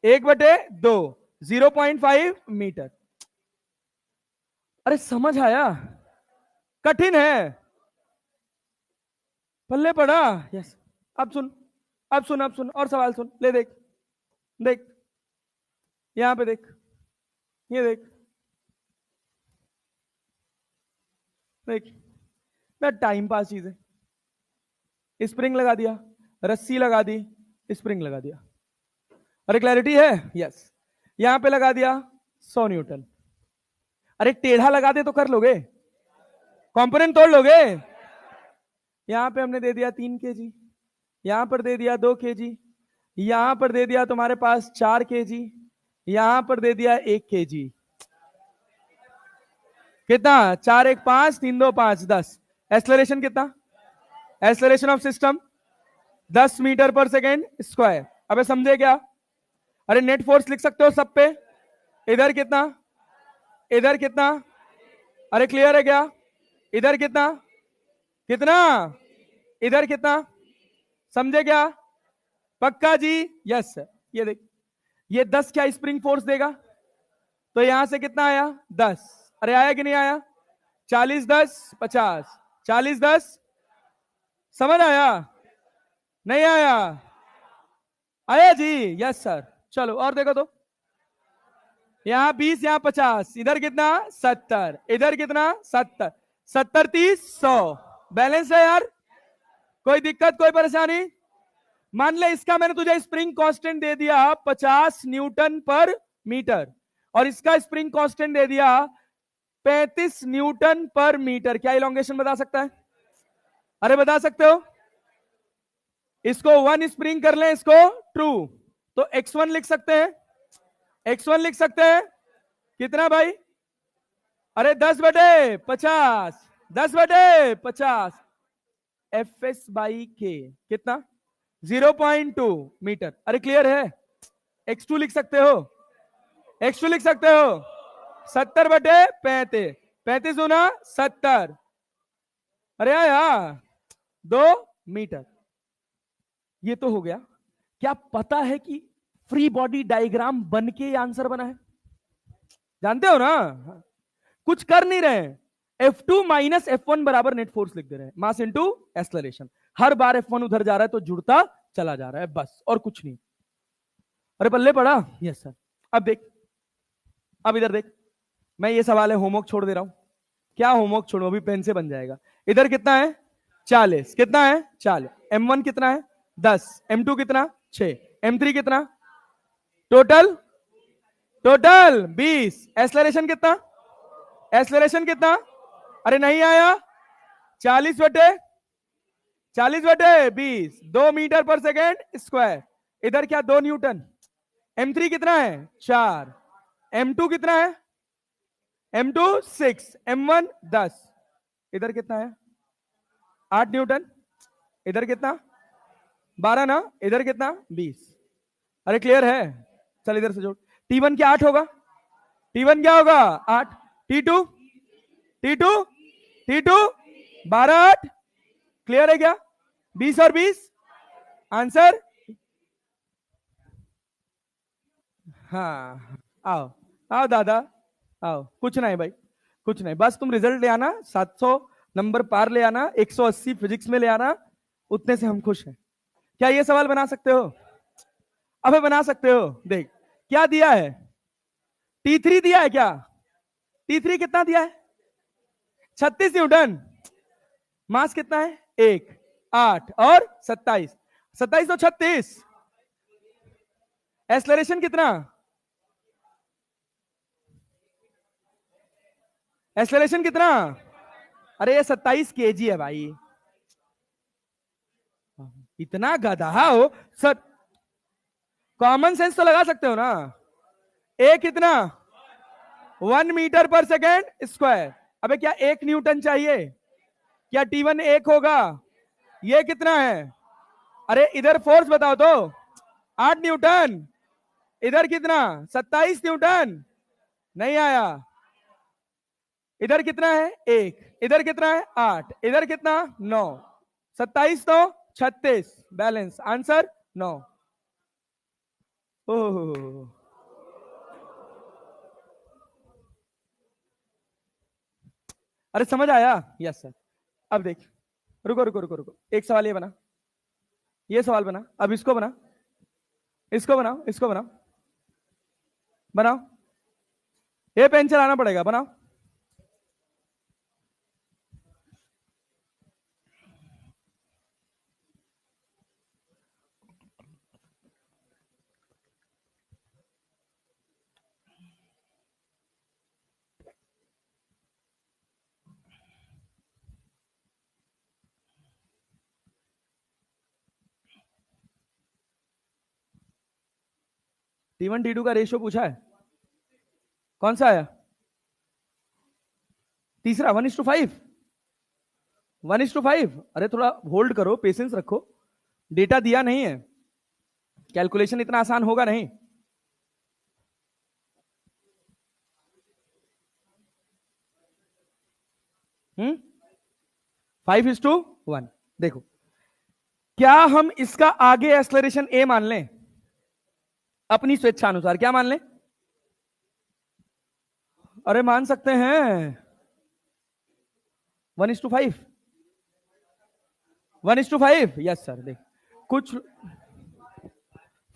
Speaker 1: 1/2, 0.5 मीटर। अरे समझ आया? कठिन है? पल्ले पड़ा? यस। अब सुन, अब सुन, अब सुन, और सवाल सुन ले। देख देख, यहां पे देख, ये देख देख, मैं टाइम पास चीज है। स्प्रिंग लगा दिया, रस्सी लगा दी, स्प्रिंग लगा दिया। अरे क्लैरिटी है? यस। यहां पे लगा दिया 100 न्यूटन। अरे टेढ़ा लगा दे तो कर लोगे? कंपोनेंट तोड़ लोगे? यहां पे हमने दे दिया 3 kg, यहां पर दे दिया 2 kg, यहां पर दे दिया तुम्हारे पास 4 kg, यहां पर दे दिया 1 kg। कितना? 4 1 5, 3 2 5, 10। एक्सेलरेशन कितना? एक्सेलरेशन ऑफ सिस्टम 10 मीटर पर सेकेंड स्क्वायर। अबे समझे क्या? अरे नेट फोर्स लिख सकते हो सब पे। इधर कितना? इधर कितना? अरे क्लियर है क्या? इधर कितना? कितना? इधर कितना? समझे क्या? पक्का जी? Yes sir. ये देख, ये 10 क्या स्प्रिंग फोर्स देगा? तो यहां से कितना आया? 10। अरे आया कि नहीं आया? 40 10 50, 40 10। समझ आया? नहीं आया? आया जी? Yes sir. चलो और देखो तो, यहां 20, यहां 50, इधर कितना? 70, इधर कितना? 70, 70 30 100। बैलेंस है यार? कोई दिक्कत, कोई परेशानी? मान ले इसका मैंने तुझे स्प्रिंग कांस्टेंट दे दिया 50 न्यूटन पर मीटर, और इसका स्प्रिंग कांस्टेंट दे दिया 35 न्यूटन पर मीटर। क्या इलॉन्गेशन बता सकता है? अरे बता सकते हो? इसको 1 स्प्रिंग कर ले, इसको ट्रू, तो x1 लिख सकते हैं। x1 लिख सकते हैं कितना भाई? अरे 10/50, 10/50 Fs बाई के कितना? 0.2 मीटर। अरे क्लियर है? x2 लिख सकते हो, x2 लिख सकते हो 70/35, 35 गुना 70। अरे आया 2 मीटर। ये तो हो गया। क्या पता है कि फ्री बॉडी डायग्राम बन के आंसर बना है? जानते हो ना? कुछ कर नहीं रहे हैं, F2 माइनस F1 बराबर नेट फोर्स लिख दे रहे हैं, मास इंटू एक्सलरेशन। हर बार F1 उधर जा रहा है तो जुड़ता चला जा रहा है, बस और कुछ नहीं। अरे पल्ले पड़ा? Yes sir. अब देख, अब इधर देख, मैं ये सवाल है होमवर्क छोड़ दे रहा हूं। क्या होमवर्क छोड़ो, अभी पेन से बन जाएगा। इधर कितना है? 40। कितना है? 40। M1 कितना है? 10। M2 कितना? 6। M3 कितना? Total total 20। एक्सलरेशन कितना? एक्सलरेशन कितना? अरे नहीं आया? 40/20, 2 मीटर पर सेकेंड स्क्वायर। इधर क्या? 2 न्यूटन। M3 कितना है? 4। M2 कितना है? M2 6, M1 10। इधर कितना है? 8 न्यूटन। इधर कितना? 12 ना, इधर कितना 20। अरे क्लियर है, चल इधर से जोड़। T1 क्या 8 होगा? T1 क्या होगा 8। T2 T2 T2 12 8, क्लियर है क्या? 20 और 20 आंसर। हाँ आओ आओ दादा आओ, कुछ नहीं भाई, कुछ नहीं, बस तुम रिजल्ट ले आना, 700 नंबर पार ले आना, 180 फिजिक्स में ले आना, उतने से हम खुश हैं। क्या ये सवाल बना सकते हो? अबे बना सकते हो। देख क्या दिया है, T3 दिया है क्या? T3 कितना दिया है? 36 न्यूटन। मास कितना है? 1 8 और 27, 27 तो 36। एक्सलरेशन कितना? एक्सलरेशन कितना? अरे ये 27 केजी है भाई, इतना गधा हो सर, कॉमन सेंस तो लगा सकते हो ना। ए कितना? 1 मीटर पर सेकेंड स्क्वायर। अबे क्या 1 न्यूटन चाहिए? क्या T1 1 होगा? ये कितना है? अरे इधर फोर्स बताओ तो, 8 न्यूटन। इधर कितना? 27 न्यूटन। नहीं आया। इधर कितना है? 1। इधर कितना है? 8। इधर कितना? 9। 27 तो 36, बैलेंस आंसर 9। ओह अरे समझ आया? Yes sir. अब देख, रुको रुको रुको रुको, एक सवाल ये बना, ये सवाल बना, अब इसको बना, इसको बनाओ, इसको बनाओ, बनाओ, ये पेन चलाना पड़ेगा, बनाओ। T1 T2 का रेशियो पूछा है, कौन सा आया? तीसरा 1:5, 1:5। अरे थोड़ा होल्ड करो, पेशेंस रखो, डेटा दिया नहीं है, कैलकुलेशन इतना आसान होगा नहीं। हम्म 5:1। देखो क्या हम इसका आगे एक्सलरेशन ए मान लें अपनी स्वेच्छा अनुसार? क्या मान लें? अरे मान सकते हैं 1:5, 1:5। Yes sir. देख कुछ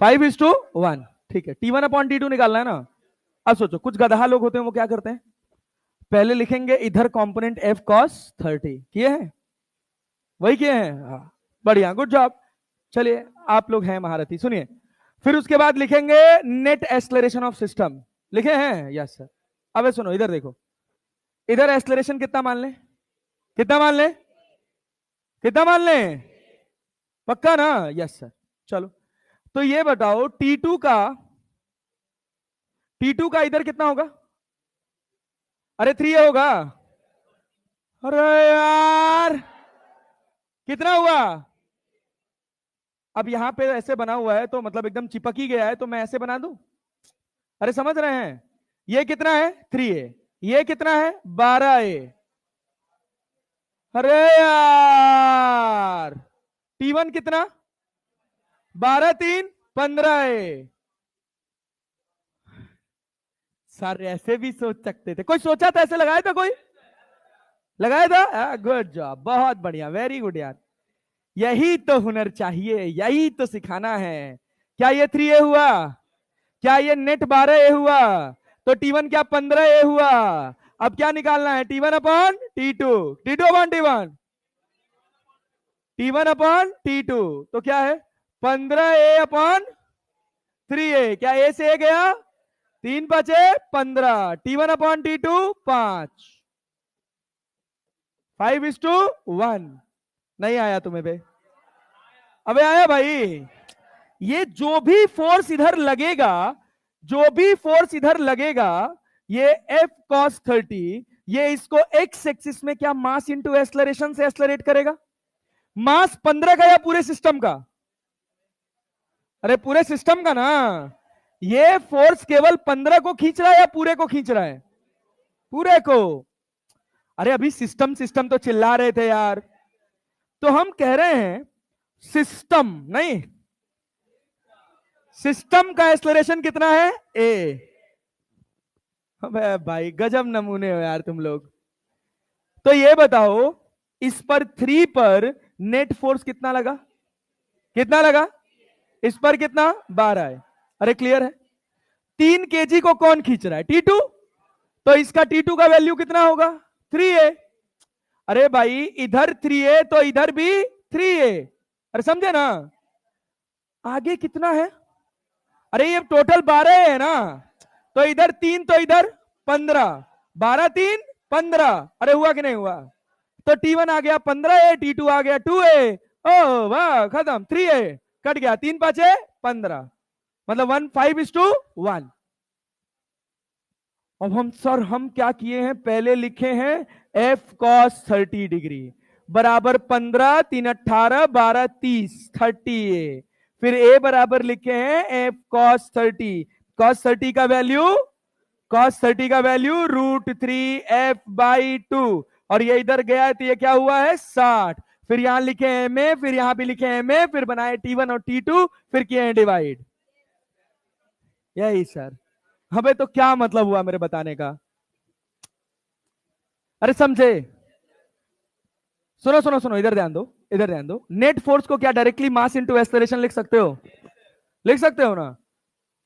Speaker 1: 5:1, ठीक है। T1/T2 निकालना है ना। अब सोचो कुछ गधा लोग होते हैं, वो क्या करते हैं, पहले लिखेंगे इधर कंपोनेंट F cos 30, किए हैं? वही किए हैं, हाँ बढ़िया, गुड जॉब। चलिए आप लोग हैं महारथी, सुनिए, फिर उसके बाद लिखेंगे नेट एक्सलरेशन ऑफ सिस्टम, लिखे हैं? Yes sir. अब सुनो, इधर देखो, इधर एक्सलरेशन कितना मान लें? कितना मान लें? कितना मान लें? पक्का ना? Yes sir. चलो तो ये बताओ T2 का इधर कितना होगा? अरे 3 होगा। अरे यार कितना हुआ? अब यहां पे ऐसे बना हुआ है तो मतलब एकदम चिपक ही गया है, तो मैं ऐसे बना दूं? अरे समझ रहे हैं, ये कितना है? 3A। ये कितना है? 12A। अरे यार T1 कितना? 12 3 15A। सर ऐसे भी सोच सकते थे, कोई सोचा था ऐसे? लगाया था कोई? लगाया था? गुड जॉब, बहुत बढ़िया, वेरी गुड यार। यही तो हुनर चाहिए, यही तो सिखाना है। क्या ये 3A हुआ? क्या ये नेट 12A हुआ? तो T1 क्या 15A हुआ? अब क्या निकालना है? T1/T2, T2/T1, T1/T2, तो क्या है? 15A/3A। क्या A से A गया? 3 बचे 15। T1/T2 5, 5:1। नहीं आया तुम्हें बे? अबे आया भाई। ये जो भी फोर्स इधर लगेगा, जो भी फोर्स इधर लगेगा, ये F cos 30, ये इसको एक्स एक्सिस में क्या मास इंटू एक्सलरेशन से एक्सलरेट करेगा? मास 15 का या पूरे सिस्टम का? अरे पूरे सिस्टम का ना। ये फोर्स केवल 15 को खींच रहा है या पूरे को खींच रहा है? पूरे को। अरे अभी सिस्टम सिस्टम तो चिल्ला रहे थे यार। तो हम कह रहे हैं सिस्टम नहीं, सिस्टम का एक्सलरेशन कितना है? ए। अबे भाई गजब नमूने हो यार तुम लोग। तो ये बताओ, इस पर 3 पर नेट फोर्स कितना लगा? कितना लगा? इस पर कितना? 12 है। अरे क्लियर है। 3 kg को कौन खींच रहा है? T2। तो इसका T2 का वैल्यू कितना होगा? 3A। अरे भाई इधर 3A तो इधर भी 3A। अरे समझे ना? आगे कितना है? अरे ये टोटल 12 है ना, तो इधर 3 तो इधर 15। 12 3 15। अरे हुआ कि नहीं हुआ? तो T1 आ गया 15A, T2 आ गया 2A। ओ वाह खत्म। 3A कट गया, 3 5 15, मतलब 1:5:1। अब हम सर हम क्या किए हैं, पहले लिखे हैं F cos 30 डिग्री बराबर 15 3 18 12 30 30A। फिर A बराबर लिखे हैं F cos 30। cos 30 का वैल्यू, cos 30 का वैल्यू √3F/2। और ये इधर गया है तो ये क्या हुआ है? 60। फिर यहां लिखे MA, फिर यहां भी लिखे MA, फिर बनाए T1 और T2, फिर किए हैं डिवाइड। यही सर। हमें तो क्या मतलब हुआ मेरे बताने का? अरे समझे? सुनो सुनो सुनो, इधर ध्यान दो, इधर ध्यान दो। नेट फोर्स को क्या डायरेक्टली मास इनटू एक्सेलरेशन लिख सकते हो? लिख सकते हो ना?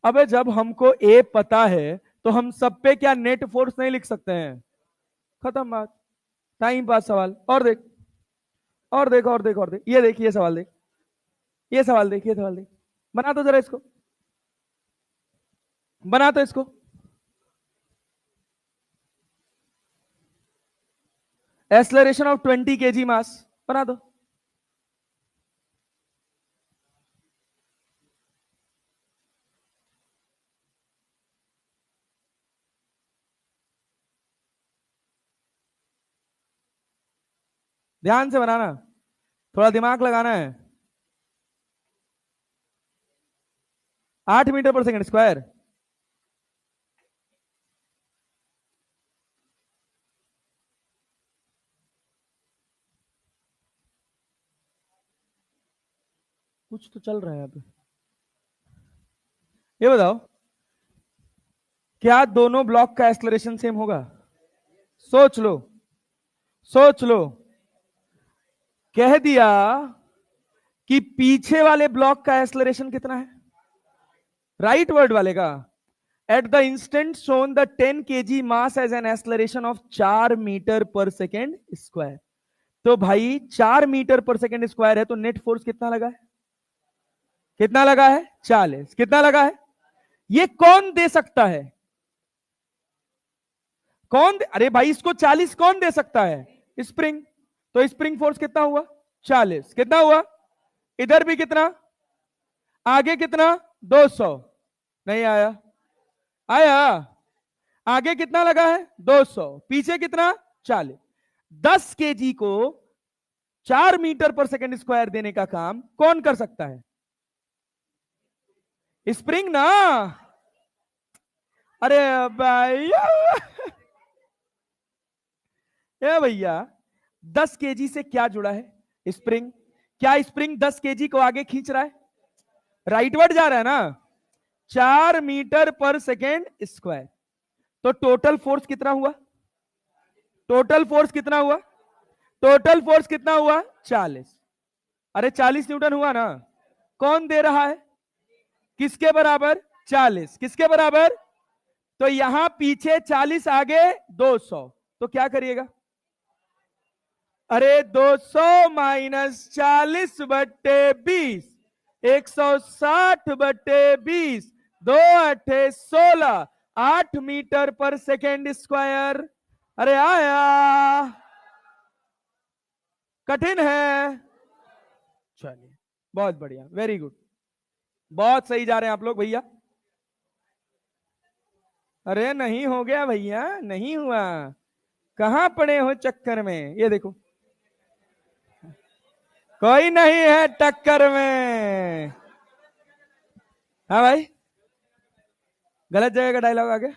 Speaker 1: अबे जब हमको ए पता है तो हम सब पे क्या नेट फोर्स नहीं लिख सकते हैं? खत्म बात। टाइम पास सवाल। और देख, और देख, और देख, और देख, ये देख, ये सवाल देख, ये सवाल देख, ये सवाल देख। बना तो जरा इसको, बना तो इसको। एक्सेलरेशन ऑफ 20 kg मास, बना दो। ध्यान से बनाना, थोड़ा दिमाग लगाना है। 8 मीटर पर सेकंड स्क्वायर। कुछ तो चल रहा है यहाँ पे। ये बताओ, क्या दोनों ब्लॉक का एक्सेलरेशन सेम होगा? सोच लो, सोच लो। कह दिया कि पीछे वाले ब्लॉक का एक्सेलरेशन कितना है? राइट वर्ड वाले का। At the instant shown the 10 kg mass has an acceleration of 4 metre पर सेकेंड स्क्वायर। तो भाई 4 मीटर पर सेकेंड स्क्वायर है तो नेट फोर्स कितना लगा है? कितना लगा है? 40। कितना लगा है? ये कौन दे सकता है? कौन दे? अरे भाई इसको 40 कौन दे सकता है? स्प्रिंग। तो स्प्रिंग फोर्स कितना हुआ? 40। कितना हुआ? इधर भी कितना? आगे कितना? 200। नहीं आया? आया? आगे कितना लगा है? 200। पीछे कितना? 40। 10 kg को 4 मीटर पर सेकेंड स्क्वायर देने का काम कौन कर सकता है? स्प्रिंग ना। अरे भाई ए भैया, 10 kg से क्या जुड़ा है? स्प्रिंग। क्या स्प्रिंग 10 kg को आगे खींच रहा है? राइटवर्ड जा रहा है ना? 4 मीटर पर सेकेंड स्क्वायर। तो टोटल फोर्स कितना हुआ? टोटल फोर्स कितना हुआ? टोटल फोर्स कितना हुआ? 40। अरे 40 न्यूटन हुआ ना? कौन दे रहा है? किसके बराबर? 40। किसके बराबर? तो यहां पीछे 40, आगे 200। तो क्या करिएगा? अरे 200 - 40/20, 160/20, 2 8 16, 8 मीटर पर सेकेंड स्क्वायर। अरे आया? कठिन है? चलिए, बहुत बढ़िया, वेरी गुड। बहुत सही जा रहे हैं आप लोग भैया। अरे नहीं हो गया भैया, नहीं हुआ। कहां पड़े हो चक्कर में? ये देखो, कोई नहीं है टक्कर में। हाँ भाई, गलत जगह का डायलॉग आ गया।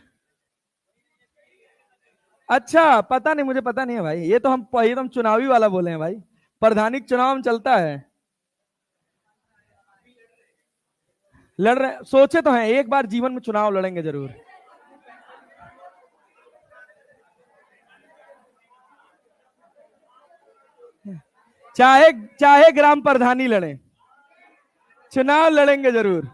Speaker 1: अच्छा, पता नहीं, मुझे पता नहीं है भाई, ये तो हम चुनावी वाला बोले हैं भाई, प्रधानिक चुनाव में चलता है। लड़ रहे, सोचे तो हैं एक बार जीवन में चुनाव लड़ेंगे जरूर। चाहे चाहे ग्राम प्रधानी लड़े, चुनाव लड़ेंगे जरूर।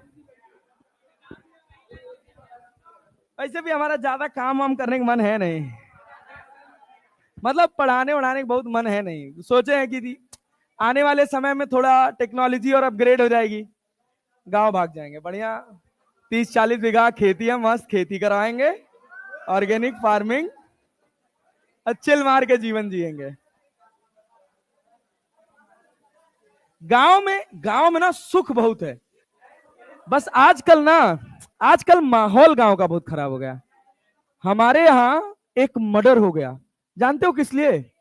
Speaker 1: वैसे भी हमारा ज्यादा काम वाम करने का मन है नहीं, मतलब पढ़ाने उड़ाने का बहुत मन है नहीं। सोचे हैं कि आने वाले समय में थोड़ा टेक्नोलॉजी और अपग्रेड हो जाएगी, गांव भाग जाएंगे बढ़िया, 30-40 बीघा खेती है, मस्त खेती कराएंगे, ऑर्गेनिक फार्मिंग, अच्छे मार के जीवन जिएंगे। गांव में ना सुख बहुत है, बस आजकल माहौल गांव का बहुत खराब हो गया। हमारे यहाँ एक मर्डर हो गया, जानते हो किस लिए?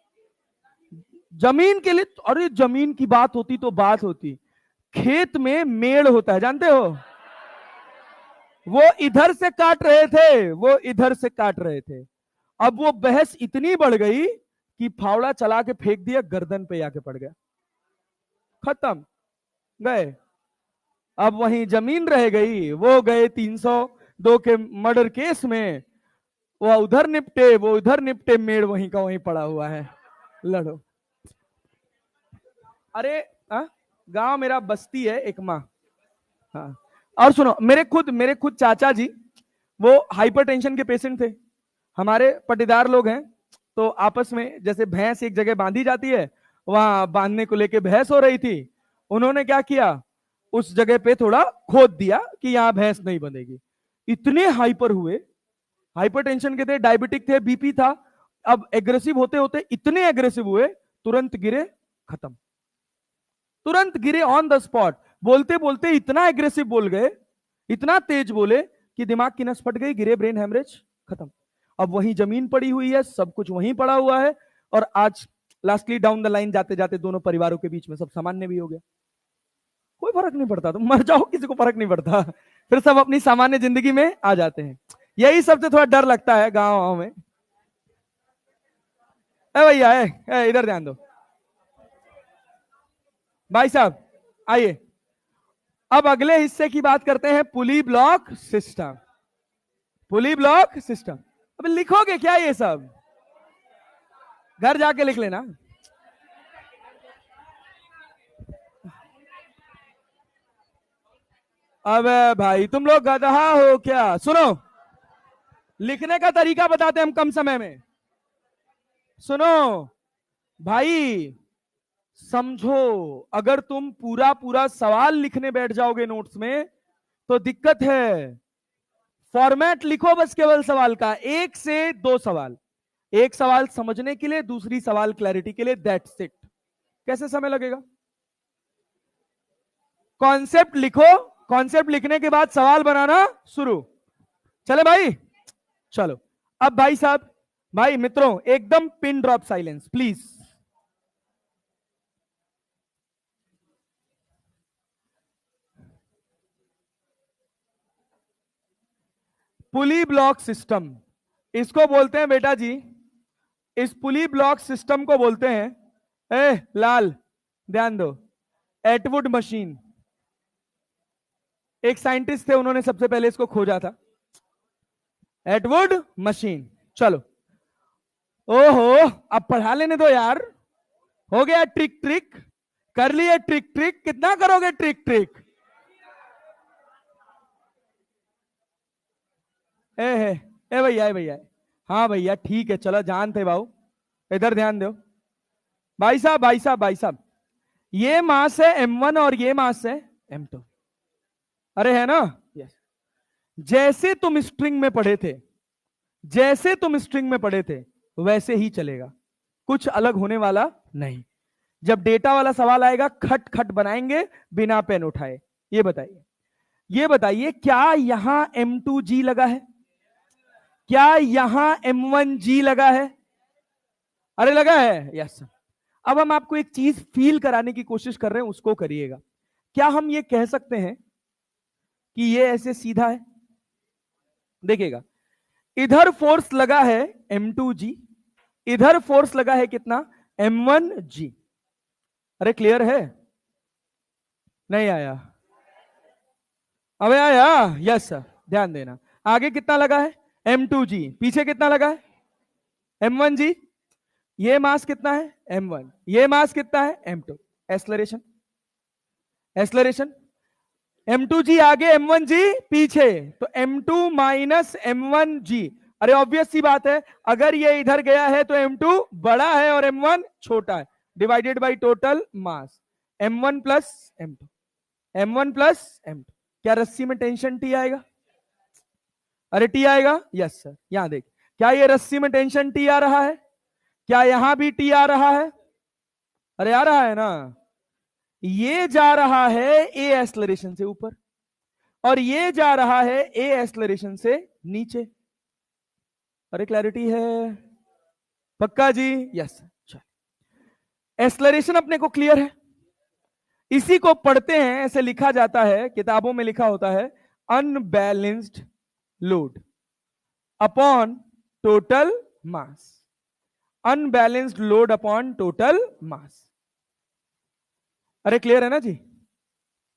Speaker 1: जमीन के लिए। अरे जमीन की बात होती तो बात होती, खेत में मेड़ होता है, जानते हो? वो इधर से काट रहे थे, वो इधर से काट रहे थे। अब वो बहस इतनी बढ़ गई कि फावड़ा चला के फेंक दिया, गर्दन पे आके पड़ गया, खत्म, गए। अब वहीं जमीन रह गई, वो गए 302 के मर्डर केस में, वो उधर निपटे, वो उधर निपटे, मेड़ वहीं का वहीं पड़ा हुआ है, लड़ो। अरे गांव मेरा बस्ती है एक माँ। हाँ, और सुनो, मेरे खुद चाचा जी वो हाइपरटेंशन के पेशेंट थे। हमारे पटीदार लोग हैं, तो आपस में जैसे भैंस एक जगह बांधी जाती है, वहां बांधने को लेके बहस हो रही थी। उन्होंने क्या किया, उस जगह पे थोड़ा खोद दिया कि यहां भैंस नहीं बंधेगी। इतने हाइपर हुए, हाइपरटेंशन के थे, डायबिटिक थे, बीपी था। अब एग्रेसिव होते होते इतने एग्रेसिव हुए, तुरंत गिरे, खत्म, तुरंत गिरे ऑन द स्पॉट। बोलते बोलते इतना एग्रेसिव बोल गए, इतना तेज बोले कि दिमाग की नस फट गई, गिरे, ब्रेन हेमरेज, खत्म। अब वही जमीन पड़ी हुई है, सब कुछ वहीं पड़ा हुआ है, और आज लास्टली डाउन द लाइन जाते जाते दोनों परिवारों के बीच में सब सामान्य भी हो गया। कोई फर्क नहीं पड़ता, तुम मर जाओ किसी को फर्क नहीं पड़ता, फिर सब अपनी सामान्य जिंदगी में आ जाते हैं। यही सबसे थोड़ा डर लगता है गांव में। ए भैया, इधर ध्यान दो भाई साहब, आइए। अब अगले हिस्से की बात करते हैं, पुली ब्लॉक सिस्टम। पुली ब्लॉक सिस्टम, अब लिखोगे क्या ये सब? घर जाके लिख लेना। अब भाई तुम लोग गधा हो क्या? सुनो, लिखने का तरीका बताते हैं हम कम समय में। सुनो भाई, समझो, अगर तुम पूरा पूरा सवाल लिखने बैठ जाओगे नोट्स में तो दिक्कत है। फॉर्मेट लिखो बस केवल सवाल का, 1 से 2 सवाल, एक सवाल समझने के लिए, दूसरी सवाल क्लैरिटी के लिए, दैट्स इट। कैसे समय लगेगा? कॉन्सेप्ट लिखो, कॉन्सेप्ट लिखने के बाद सवाल बनाना शुरू। चले भाई, चलो। अब भाई साहब, भाई मित्रों, एकदम pin drop silence please. Pulley block system, इसको बोलते हैं बेटा जी, इस पुली ब्लॉक सिस्टम को बोलते हैं, लाल ध्यान दो, एटवुड मशीन। एक साइंटिस्ट थे, उन्होंने सबसे पहले इसको खोजा था, एटवुड मशीन। चलो, ओहो, अब पढ़ा लेने दो यार, हो गया ट्रिक ट्रिक, कर लिए ट्रिक ट्रिक, कितना करोगे ट्रिक ट्रिक? ए भैया, ए भैया, हाँ भैया ठीक है, चलो जानते भाऊ, इधर ध्यान दो। भाई साहब, भाई साहब, भाई साहब, ये मास है M1 और ये मास है M2, अरे है ना? यस। जैसे तुम स्ट्रिंग में पढ़े थे, जैसे तुम स्ट्रिंग में पढ़े थे वैसे ही चलेगा, कुछ अलग होने वाला नहीं। जब डेटा वाला सवाल आएगा, खट खट बनाएंगे बिना पेन उठाए। ये बताइए, ये बताइए, क्या यहां M2G लगा है? क्या यहां M1G लगा है? अरे लगा है, यस। अब हम आपको एक चीज फील कराने की कोशिश कर रहे हैं, उसको करिएगा। क्या हम ये कह सकते हैं कि ये ऐसे सीधा है? देखिएगा, इधर फोर्स लगा है m2g, इधर फोर्स लगा है कितना, m1g। अरे क्लियर है? नहीं आया? अबे आया? यस सर, ध्यान देना। आगे कितना लगा है, m2g, पीछे कितना लगा है, m1g। ये मास कितना है, m1, ये मास कितना है, m2। एक्सलरेशन, एक्सलरेशन, m2g आगे, m1g पीछे, तो m2 माइनस m1g। अरे ऑब्वियस सी बात है, अगर ये इधर गया है तो m2 बड़ा है और m1 छोटा है, divided by total mass, m1 plus m2, m1 plus m2। क्या रस्सी में टेंशन T आएगा? अरे T आएगा? Yes sir. यहां देख, क्या ये रस्सी में टेंशन T आ रहा है? क्या यहां भी T आ रहा है? अरे आ रहा है ना। ये जा रहा है ए एक्सलरेशन से ऊपर और ये जा रहा है ए एक्सलरेशन से नीचे। अरे क्लैरिटी है? पक्का जी? Yes sir. एक्सलरेशन अपने को क्लियर है। इसी को पढ़ते हैं, ऐसे लिखा जाता है, किताबों में लिखा होता है, unbalanced load upon total mass. Unbalanced load upon total mass. अरे क्लियर है ना जी?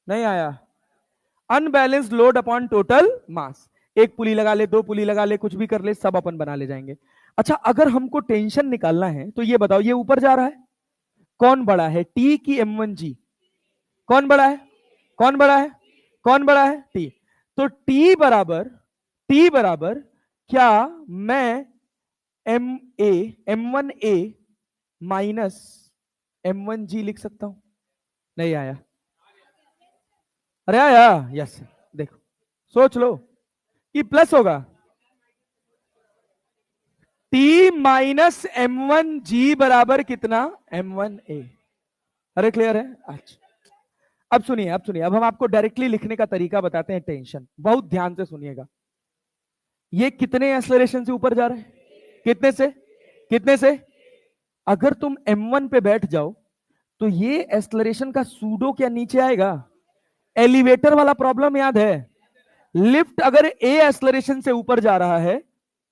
Speaker 1: नहीं आया? Unbalanced load upon total mass. एक पुली लगा ले, दो पुली लगा ले, कुछ भी कर ले, सब अपन बना ले जाएंगे। अच्छा, अगर हमको टेंशन निकालना है तो ये बताओ, ये ऊपर जा रहा है, कौन बड़ा है, टी की m1g? कौन बड़ा है, कौन बड़ा है, कौन बड़ा है, टी। तो टी बराबर क्या मैं m1a माइनस m1g लिख सकता हूं? नहीं आया? अरे आया? यस। देखो, सोच लो कि प्लस होगा, T माइनस m1g बराबर कितना, m1a। अरे क्लियर है? अच्छा, अब सुनिए, अब हम आपको डायरेक्टली लिखने का तरीका बताते हैं। टेंशन बहुत ध्यान से सुनिएगा। ये कितने एक्सेलरेशन से ऊपर जा रहे हैं, कितने से, कितने से? अगर तुम m1 पे बैठ जाओ तो ये एक्सेलरेशन का सूडो क्या नीचे आएगा? एलिवेटर वाला प्रॉब्लम याद है? लिफ्ट अगर ए एक्सेलरेशन से ऊपर जा रहा है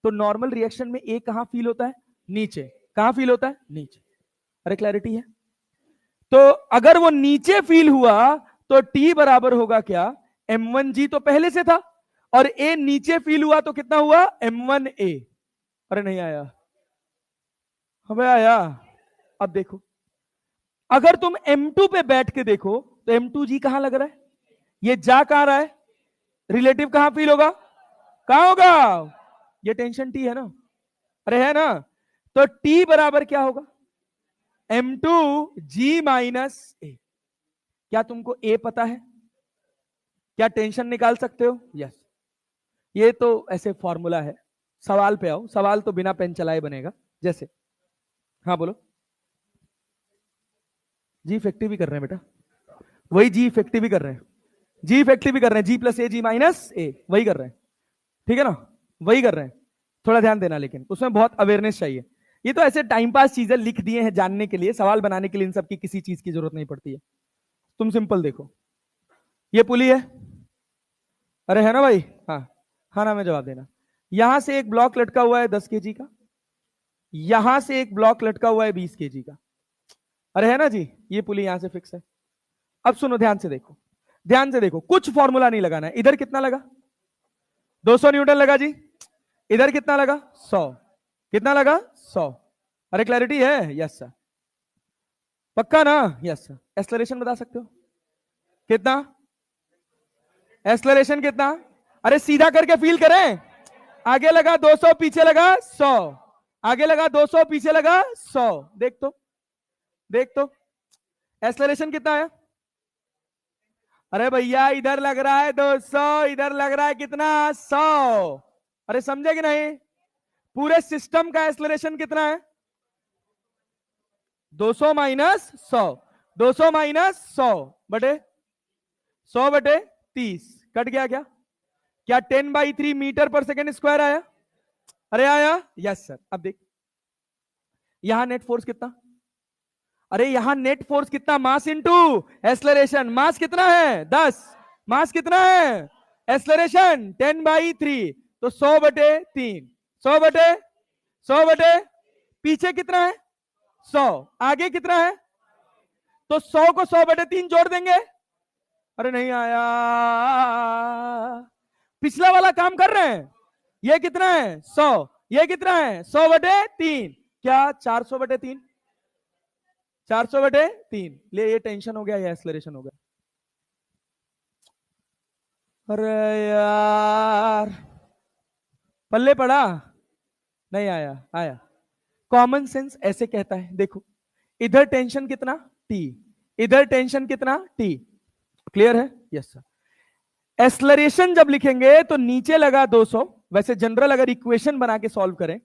Speaker 1: तो नॉर्मल रिएक्शन में ए कहां फील होता है, नीचे। कहां फील होता है, नीचे। अरे क्लैरिटी है? तो अगर वो नीचे फील हुआ तो टी बराबर होगा क्या, m1g तो पहले से था, और ए नीचे फील हुआ तो कितना हुआ, m1a। अरे नहीं आया? हमें आया? अब देखो, अगर तुम m2 पे बैठ के देखो तो m2g कहां लग रहा है, ये जा कहां रहा है, रिलेटिव कहां फील होगा, कहां होगा, ये टेंशन टी है ना। अरे है ना? तो टी बराबर क्या होगा, m2g माइनस ए। क्या तुमको ए पता है? क्या टेंशन निकाल सकते हो? यस। ये तो ऐसे फॉर्मूला है। सवाल पे आओ, सवाल तो बिना पेन चलाए बनेगा। जैसे, हाँ बोलो। जी इफेक्टिव भी कर रहे हैं बेटा, वही जी इफेक्टिव भी कर रहे हैं, जी इफेक्टिव भी कर रहे हैं, जी प्लस ए जी माइनस ए, वही कर रहे हैं, ठीक है ना, वही कर रहे हैं। थोड़ा ध्यान देना, लेकिन उसमें बहुत अवेयरनेस चाहिए। ये तो ऐसे टाइम पास चीजें लिख दिए हैं जानने के लिए, सवाल बनाने के लिए इन सब की किसी चीज की जरूरत नहीं पड़ती है। तुम सिंपल देखो, ये पुली है, अरे है ना भाई, हाँ हाँ ना में जवाब देना। यहां से एक ब्लॉक लटका हुआ है 10 kg का, यहां से एक ब्लॉक लटका हुआ है 20 kg का। अरे है ना जी, ये पुली यहां से फिक्स है। अब सुनो, ध्यान से देखो, ध्यान से देखो, कुछ फॉर्मूला नहीं लगाना है। इधर कितना लगा, 200 न्यूटन लगा जी। इधर कितना लगा, 100। कितना लगा, 100। अरे क्लैरिटी है? Yes sir. पक्का ना? Yes sir. एक्सेलरेशन बता सकते हो कितना, एक्सेलरेशन कितना? अरे सीधा करके फील करें। आगे लगा 200, पीछे लगा 100, आगे लगा 200, पीछे लगा 100। देख तो, देख तो एक्सेलरेशन कितना है? अरे भैया इधर लग रहा है 200, इधर लग रहा है कितना, 100। अरे समझे कि नहीं? पूरे सिस्टम का एक्सेलरेशन कितना है, 200 माइनस 100, 200 माइनस 100 बटे 100 बटे 30, कट गया क्या? क्या 10/3 मीटर पर सेकेंड स्क्वायर आया? अरे आया? Yes sir. अब देख, यहां नेट फोर्स कितना, अरे यहां नेट फोर्स कितना, मास इंटू एक्सेलरेशन। मास कितना है, 10, मास कितना है, एक्सलरेशन 10/3 तो 100/3, 100/100, पीछे कितना है 100, आगे कितना है, तो 100 को 100/3 जोड़ देंगे। अरे नहीं आया, पिछला वाला काम कर रहे हैं। ये कितना है 100, ये कितना है 100/3, क्या 400/3, 400/3 ले, ये टेंशन हो गया, ये एक्सलरेशन हो गया। अरे यार पल्ले पड़ा, नहीं आया, आया। कॉमन सेंस ऐसे कहता है, देखो इधर टेंशन कितना T, इधर टेंशन कितना T, क्लियर है? Yes sir. एक्सलरेशन जब लिखेंगे तो नीचे लगा 200, वैसे जनरल अगर इक्वेशन बना के सॉल्व करें,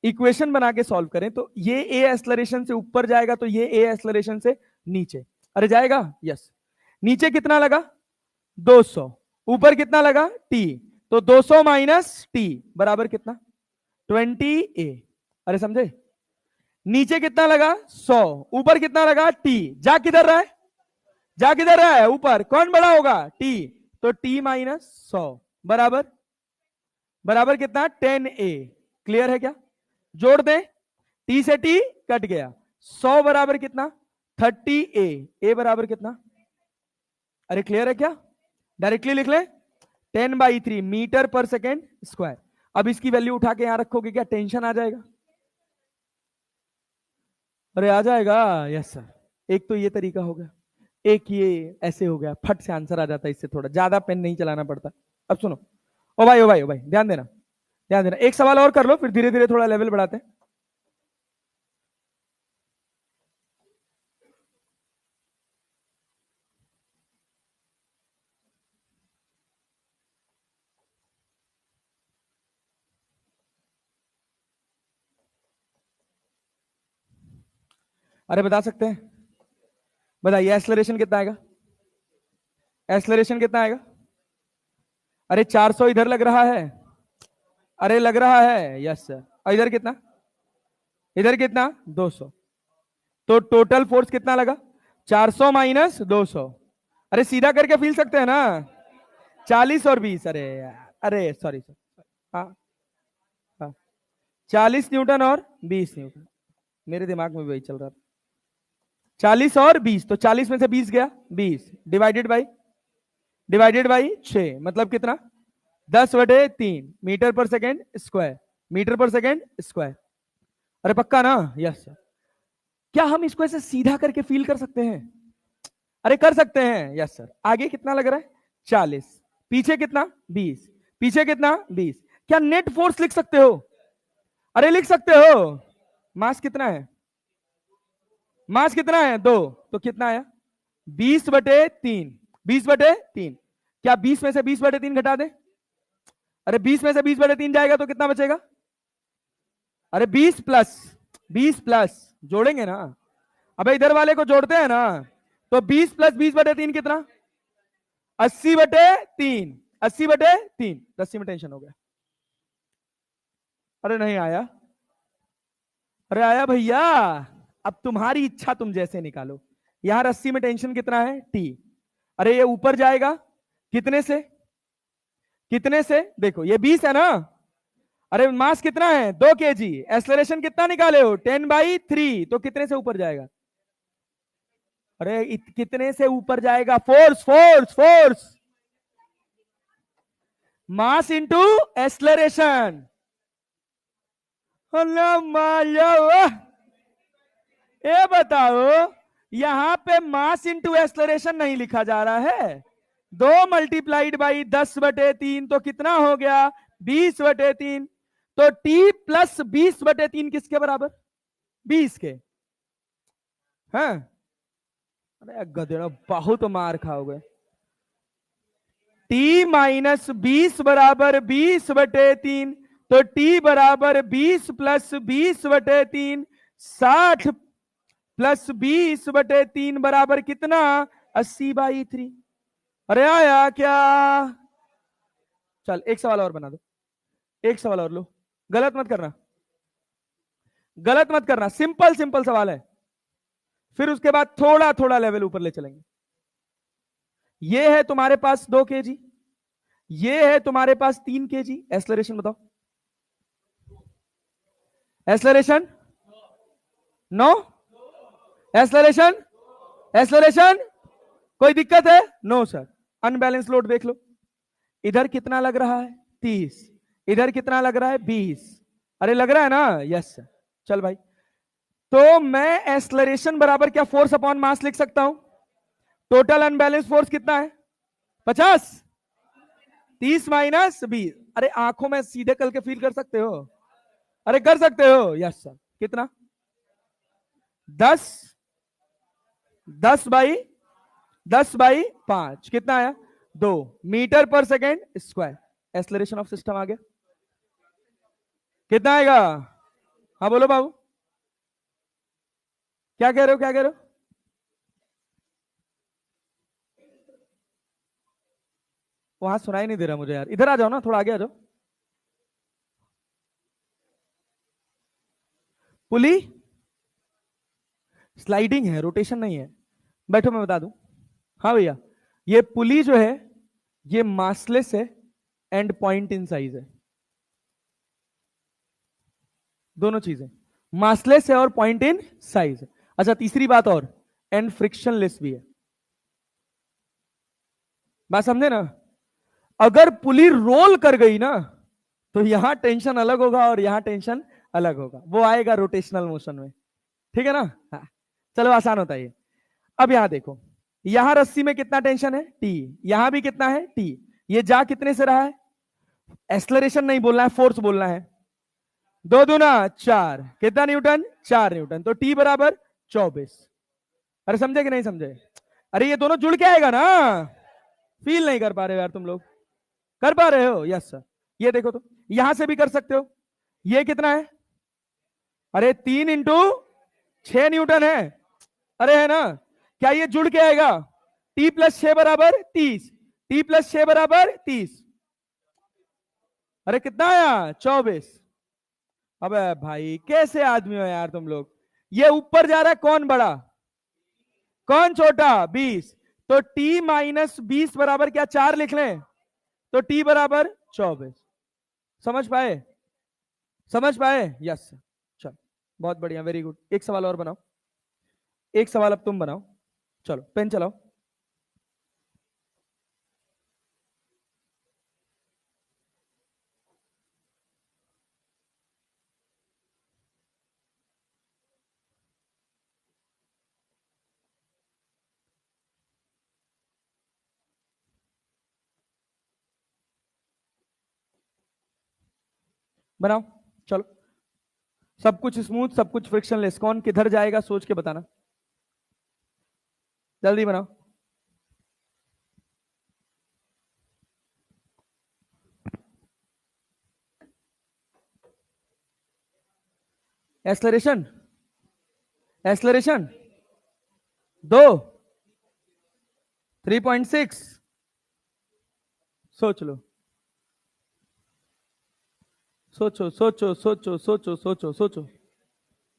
Speaker 1: इक्वेशन बना के सॉल्व करें तो ये ए एक्सलरेशन से ऊपर जाएगा तो ये ए एक्सलरेशन से नीचे, अरे जाएगा, यस। नीचे कितना लगा 200, ऊपर कितना लगा T, तो 200 माइनस T बराबर कितना 20A, अरे समझे? नीचे कितना लगा 100, ऊपर कितना लगा T, जा किधर रहा है, जा किधर रहा है, ऊपर, कौन बड़ा होगा T, तो T माइनस 100 बराबर बराबर कितना 10A, क्लियर है क्या? जोड़ दे, T से T कट गया, 100 बराबर कितना 30A, A बराबर कितना, अरे क्लियर है क्या? डायरेक्टली लिख ले 10/3 मीटर पर सेकेंड स्क्वायर। अब इसकी वैल्यू उठा के यहां रखोगे, क्या टेंशन आ जाएगा? अरे आ जाएगा, यस सर। एक तो ये तरीका हो गया, एक ये ऐसे हो गया, फट से आंसर आ जाता है, इससे थोड़ा ज्यादा पेन नहीं चलाना पड़ता। अब सुनो, ओ भाई ओ भाई ओ भाई, ध्यान देना, ध्यान देना, एक सवाल और कर लो, फिर धीरे धीरे थोड़ा लेवल बढ़ाते हैं। अरे बता सकते हैं, बताइए एक्सलरेशन कितना आएगा, एक्सलरेशन कितना आएगा? अरे 400 इधर लग रहा है, अरे लग रहा है, यस सर। और इधर कितना, इधर कितना 200, तो टोटल फोर्स कितना लगा 400 माइनस 200, अरे सीधा करके फील सकते हैं ना, 40 और 20, अरे यार, अरे सॉरी सर, हाँ हाँ, 40 न्यूटन और 20 न्यूटन, मेरे दिमाग में वही चल रहा था, 40 और 20, तो 40 में से 20 गया, 20 डिवाइडेड बाई 6, मतलब कितना 10/3 मीटर पर सेकेंड स्क्वायर, मीटर पर सेकेंड स्क्वायर, अरे पक्का ना? Yes sir. क्या हम इसको ऐसे सीधा करके फील कर सकते हैं? अरे कर सकते हैं, यस सर। आगे कितना लग रहा है 40, पीछे कितना 20, पीछे कितना 20, क्या नेट फोर्स लिख सकते हो? अरे लिख सकते हो। मास कितना है, मास कितना है 2, तो कितना आया 20/3, 20/3, क्या 20 में से 20/3 घटा दे, अरे 20 में से 20/3 जाएगा तो कितना बचेगा, अरे 20 प्लस जोड़ेंगे ना, अबे इधर वाले को जोड़ते हैं ना, तो 20 प्लस 20/3 कितना 80/3, 80/3, 80 में टेंशन हो गया, अरे नहीं आया, अरे आया भैया, अब तुम्हारी इच्छा, तुम जैसे निकालो। यहां 80 में टेंशन कितना है T, अरे ये ऊपर जाएगा कितने से, कितने से, देखो ये 20 है ना, अरे मास कितना है 2 kg, एक्सलरेशन कितना निकाले हो 10/3, तो कितने से ऊपर जाएगा, अरे कितने से ऊपर जाएगा, force force force, mass into acceleration, ये बताओ यहां पे मास इंटू एक्सलरेशन नहीं लिखा जा रहा है, 2 मल्टीप्लाइड बाई 10/3, तो कितना हो गया 20/3, तो T प्लस 20/3 किसके बराबर 20 के, हाँ? अरे गधेड़ा बहुत मार खाओगे। T माइनस 20 बराबर 20/3, तो T बराबर 20 प्लस 20/3, 60 प्लस 20/3 बराबर कितना 80/3, अरे आया क्या? चल एक सवाल और बना दो, एक सवाल और लो, गलत मत करना, गलत मत करना, सिंपल सिंपल सवाल है, फिर उसके बाद थोड़ा थोड़ा लेवल ऊपर ले चलेंगे। ये है तुम्हारे पास 2 kg, ये है तुम्हारे पास 3 kg, एक्सलरेशन बताओ, एक्सलरेशन 9, एक्सलरेशन, एक्सलरेशन कोई दिक्कत है? No sir. अनबैलेंस लोड देख लो, इधर कितना लग रहा है 30, इधर कितना लग रहा है 20, अरे लग रहा है ना? Yes sir. चल भाई, तो मैं एक्सलरेशन बराबर क्या फोर्स अपॉन मास लिख सकता हूं? टोटल अनबैलेंस फोर्स कितना है? 50, 30 माइनस 20। अरे आंखों में सीधे करके फील कर सकते हो? अरे कर सकते हो? Yes sir. कितना? 10, 10/5 कितना आया? 2 मीटर पर second square. Acceleration of system आ गया, कितना आएगा? हाँ बोलो बाबू, क्या कह रहे हो, क्या कह रहे हो? वहां सुनाई नहीं दे रहा मुझे यार, इधर आ जाओ ना, थोड़ा आगे आ जाओ। पुली स्लाइडिंग है, रोटेशन नहीं है। बैठो मैं बता दूं। हाँ भैया, ये पुली जो है ये मासलेस है एंड पॉइंट इन साइज है, दोनों चीजें, मासलेस है और पॉइंट इन साइज है। अच्छा तीसरी बात और, एंड फ्रिक्शनलेस भी है। बात समझे ना? अगर पुली रोल कर गई ना तो यहां टेंशन अलग होगा और यहां टेंशन अलग होगा, वो आएगा रोटेशनल मोशन में, ठीक है ना? हाँ। चलो आसान होता है ये। अब यहां देखो, यहां रस्सी में कितना टेंशन है? टी। यहां भी कितना है? टी। ये जा कितने से रहा है? एक्सलरेशन नहीं बोलना है, फोर्स बोलना है। 2 दूना 4, कितना न्यूटन? 4 न्यूटन। तो टी बराबर 24। अरे समझे कि नहीं समझे? अरे ये दोनों जुड़ के आएगा ना, फील नहीं कर पा रहे हो यार तुम लोग? कर पा रहे हो? Yes sir. ये देखो, तो यहां से भी कर सकते हो। ये कितना है? अरे 3 × 6 न्यूटन है। अरे है ना? क्या ये जुड़ के आएगा? T+6 बराबर 30, T+6 बराबर 30। अरे कितना आया? 24। अबे भाई कैसे आदमी हो यार तुम लोग? ये ऊपर जा रहा है, कौन बड़ा कौन छोटा? 20। तो T-20 बराबर क्या 4 लिख लें? तो T बराबर 24। समझ पाए? समझ पाए? यस। चलो बहुत बढ़िया, वेरी गुड। एक सवाल और बनाओ, एक सवाल अब तुम बनाओ। चलो पेन चलाओ। बनाओ चलो। सब कुछ स्मूथ, सब कुछ फ्रिक्शनलेस, कौन किधर जाएगा सोच के बताना, जल्दी बनाओ। एक्सलरेशन, एक्सलरेशन 2, 3.6, सोच लो, सोचो सोचो सोचो सोचो सोचो सोचो।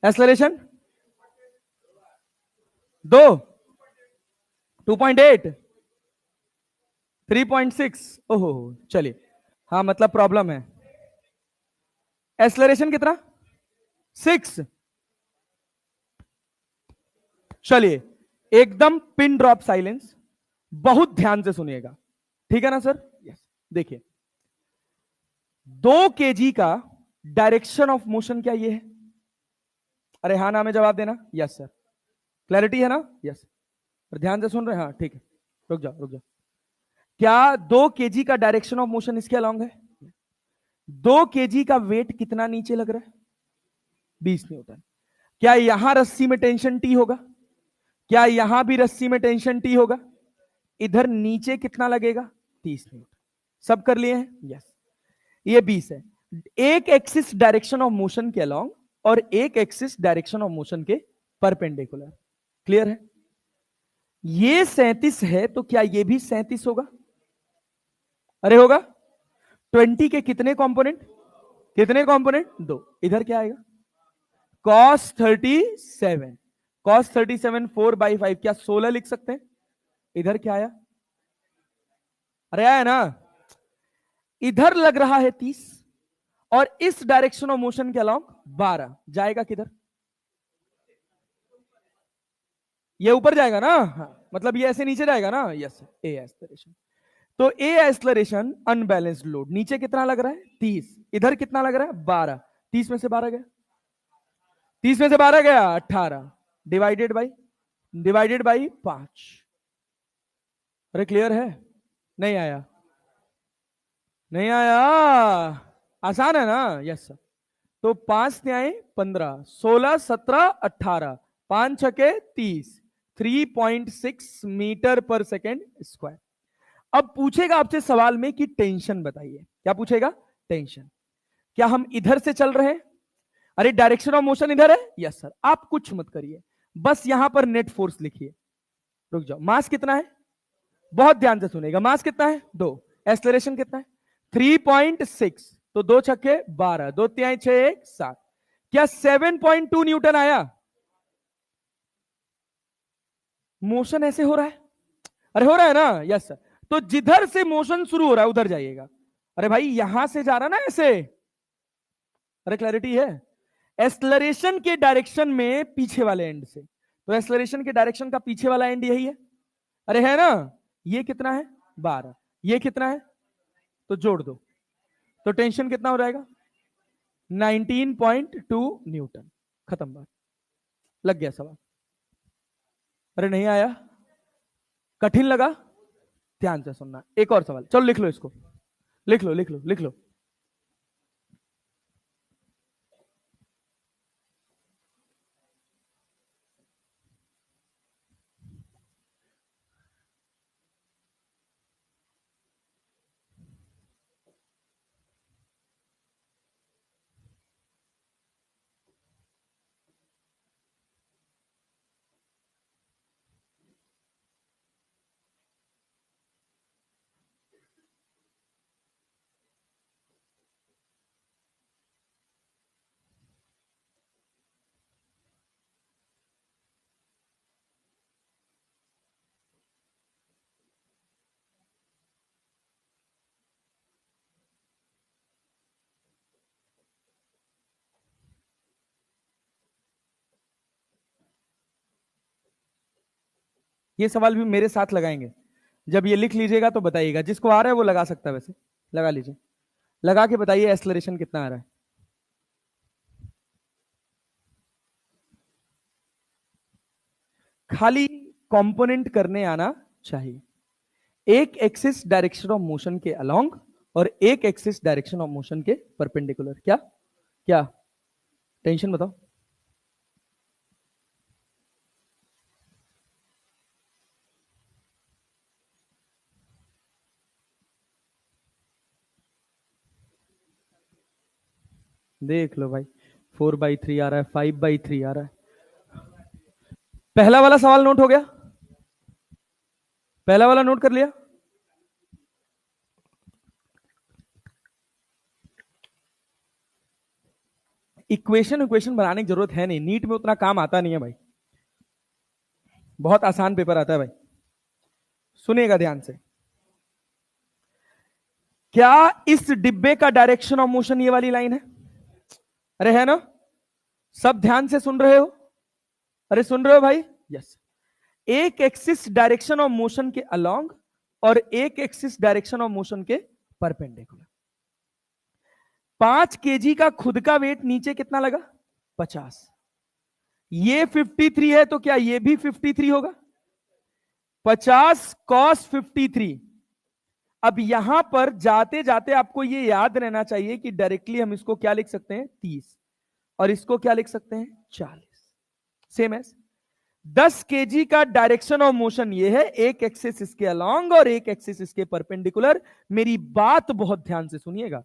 Speaker 1: एक्सलरेशन 2, 2.8, 3.6। ओहो चलिए, हाँ मतलब प्रॉब्लम है। एक्सलरेशन कितना? 6। चलिए एकदम पिन ड्रॉप साइलेंस, बहुत ध्यान से सुनिएगा, ठीक है ना सर? यस। देखिए 2 kg का डायरेक्शन ऑफ मोशन क्या ये है? अरे हाँ ना में जवाब देना। Yes sir. क्लैरिटी है ना? यस। पर ध्यान से सुन रहे हैं? हाँ ठीक है, रुक जाओ रुक जाओ। क्या 2 kg का डायरेक्शन ऑफ मोशन इसके अलोंग है? 2 kg का वेट कितना नीचे लग रहा है? 20 न्यूटन। क्या यहां रस्सी में टेंशन टी होगा? क्या यहां भी रस्सी में टेंशन टी होगा? इधर नीचे कितना लगेगा? 30 न्यूटन। सब कर लिए हैं? यस। ये 20 है, एक एक्सिस डायरेक्शन ऑफ मोशन के अलोंग और एक एक्सिस डायरेक्शन ऑफ मोशन के परपेंडिकुलर। क्लियर है? ये 37 है, तो क्या ये भी 37 होगा? अरे होगा। 20 के कितने कंपोनेंट? कितने कंपोनेंट? 2। इधर क्या आएगा? cos 37, cos 37 4/5, क्या 16 लिख सकते हैं? इधर क्या आया? अरे आया ना? इधर लग रहा है 30 और इस डायरेक्शन ऑफ मोशन के अलाउंग 12, जाएगा किधर? ये ऊपर जाएगा ना, हाँ, मतलब ये ऐसे नीचे जाएगा ना, यस, ए एक्सलरेशन। तो ए एक्सलरेशन अनबैलेंस्ड लोड, नीचे कितना लग रहा है 30, इधर कितना लग रहा है 12, 30 में से 12 गया, 30 में से 12 गया 18, डिवाइडेड बाई 5। अरे क्लियर है? नहीं आया? नहीं आया? आसान है ना? Yes sir. तो 5 न्याय 15, 16 17 18, 5 छके 30, 3.6 मीटर पर सेकेंड स्क्वायर। अब पूछेगा आपसे सवाल में कि टेंशन बताइए। क्या पूछेगा? टेंशन। क्या हम इधर से चल रहे हैं? अरे डायरेक्शन ऑफ मोशन इधर है, यस सर। आप कुछ मत करिए, बस यहां पर नेट फोर्स लिखिए। रुक जाओ, मास कितना है? बहुत ध्यान से सुनेगा, मास कितना है 2, एक्सेलरेशन कितना है 3.6, तो 2 छक्के 12, 2 तिहाई 6 1 7, क्या 7.2 न्यूटन आया? मोशन ऐसे हो रहा है, अरे हो रहा है ना, यस सर। तो जिधर से मोशन शुरू हो रहा है उधर जाइएगा। अरे भाई यहां से जा रहा ना ऐसे, अरे क्लैरिटी है? एक्सेलरेशन के डायरेक्शन में पीछे वाले एंड से, तो एक्सेलरेशन के डायरेक्शन का पीछे वाला एंड यही है, अरे है ना? ये कितना है 12, ये कितना है, तो जोड़ दो, तो टेंशन कितना हो जाएगा 19.2 न्यूटन। खत्म बात, लग गया सवाल। अरे नहीं आया? कठिन लगा? ध्यान से सुनना, एक और सवाल, चलो लिख लो इसको, लिख लो लिख लो लिख लो। ये सवाल भी मेरे साथ लगाएंगे, जब ये लिख लीजिएगा तो बताइएगा, जिसको आ रहा है वो लगा सकता है, वैसे लगा लीजिए, लगा के बताइए एक्सेलरेशन कितना आ रहा है। खाली कंपोनेंट करने आना चाहिए, एक एक्सिस डायरेक्शन ऑफ मोशन के अलोंग और एक एक्सिस डायरेक्शन ऑफ मोशन के परपेंडिकुलर। क्या क्या टेंशन बताओ? देख लो भाई, 4/3 आ रहा है, 5/3 आ रहा है। पहला वाला सवाल नोट हो गया? पहला वाला नोट कर लिया? इक्वेशन बनाने की जरूरत है नहीं, नीट में उतना काम आता नहीं है भाई, बहुत आसान पेपर आता है भाई। सुनिएगा ध्यान से, क्या इस डिब्बे का डायरेक्शन ऑफ मोशन ये वाली लाइन है? अरे है ना? सब ध्यान से सुन रहे हो? अरे सुन रहे हो भाई? यस। एक एक्सिस डायरेक्शन ऑफ मोशन के अलोंग और एक एक्सिस डायरेक्शन ऑफ मोशन के परपेंडिकुलर। 5 केजी का खुद का वेट नीचे कितना लगा 50, ये 53 है, तो क्या ये भी 53 होगा? 50 cos 53। अब यहां पर जाते जाते आपको ये याद रहना चाहिए कि डायरेक्टली हम इसको क्या लिख सकते हैं 30, और इसको क्या लिख सकते हैं 40। सेम एज 10 केजी का डायरेक्शन ऑफ मोशन ये है, एक एक्सिस इसके अलोंग और एक एक्सिस इसके परपेंडिकुलर। मेरी बात बहुत ध्यान से सुनिएगा,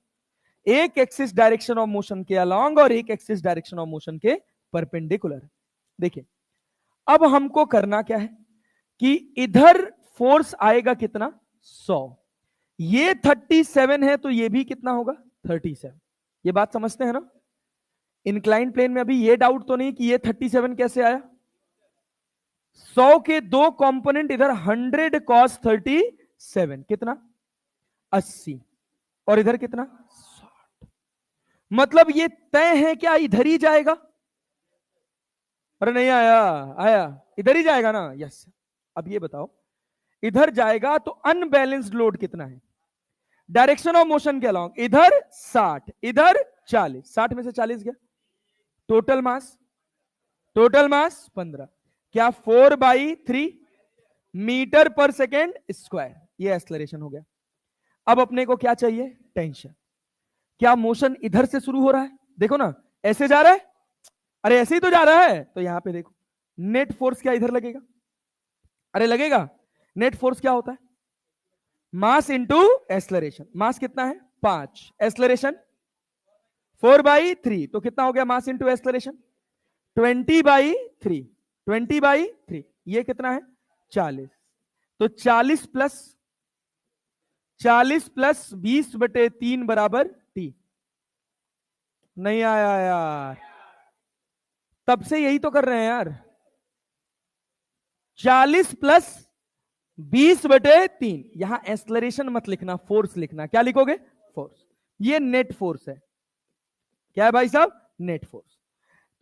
Speaker 1: एक एक्सिस डायरेक्शन ऑफ मोशन के अलोंग और एक एक्सिस डायरेक्शन ऑफ मोशन के परपेंडिकुलर। देखिए अब हमको करना क्या है कि इधर फोर्स आएगा कितना 100, ये 37 है तो ये भी कितना होगा 37। ये बात समझते हैं ना? इंक्लाइन प्लेन में अभी ये डाउट तो नहीं कि ये 37 कैसे आया? 100 के दो कंपोनेंट इधर 100 cos 37 कितना 80, और इधर कितना 60। मतलब ये तय है क्या इधर ही जाएगा? अरे नहीं आया, आया इधर ही जाएगा ना? यस। अब ये बताओ, इधर जाएगा तो अनबैलेंस्ड लोड कितना है डायरेक्शन ऑफ मोशन के अलॉन्ग? इधर 60, इधर 40, 60 में से 40 गया। Total mass, total mass 15। क्या 4/3 मीटर पर सेकेंड स्क्वायर, ये एक्सलरेशन हो गया। अब अपने को क्या चाहिए? टेंशन। क्या मोशन इधर से शुरू हो रहा है? देखो ना, ऐसे जा रहा है, अरे ऐसे ही तो जा रहा है। तो यहां पे देखो, नेट फोर्स क्या इधर लगेगा? अरे लगेगा। नेट फोर्स क्या होता है? Mass into acceleration. मास कितना है? 5, एक्सलरेशन 4/3, तो कितना हो गया मास इंटू एक्सलरेशन? 20/3, 20/3, ये कितना है? 40। तो 40 प्लस 20/3 बराबर टी। नहीं आया यार, तब से यही तो कर रहे हैं यार। 40 प्लस 20/3, यहां एक्सलरेशन मत लिखना, फोर्स लिखना। क्या लिखोगे? फोर्स। ये नेट फोर्स है। क्या है भाई साहब? Net force.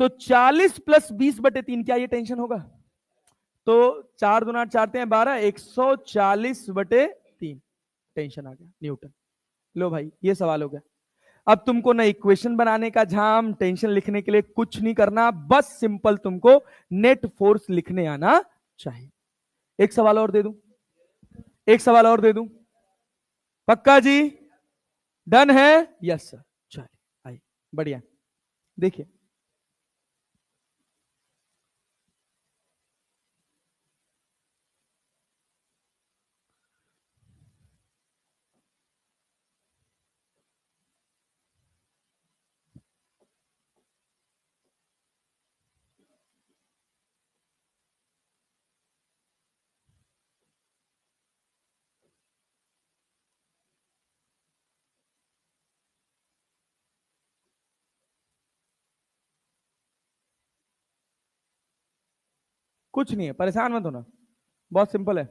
Speaker 1: तो 40 प्लस 20/3, क्या ये टेंशन होगा? तो 4 दूना 4 हैं 12, 140/3 टेंशन आ गया न्यूटन। लो भाई, ये सवाल हो गया। अब तुमको ना इक्वेशन बनाने का झाम, टेंशन लिखने के लिए कुछ नहीं करना, बस सिंपल तुमको नेट फोर्स लिखने आना चाहिए। एक सवाल और दे दूं, एक सवाल और दे दूं, पक्का जी? डन है? Yes sir. चलिए आइए, बढ़िया। देखिए, कुछ नहीं है, परेशान मत होना, बहुत सिंपल है।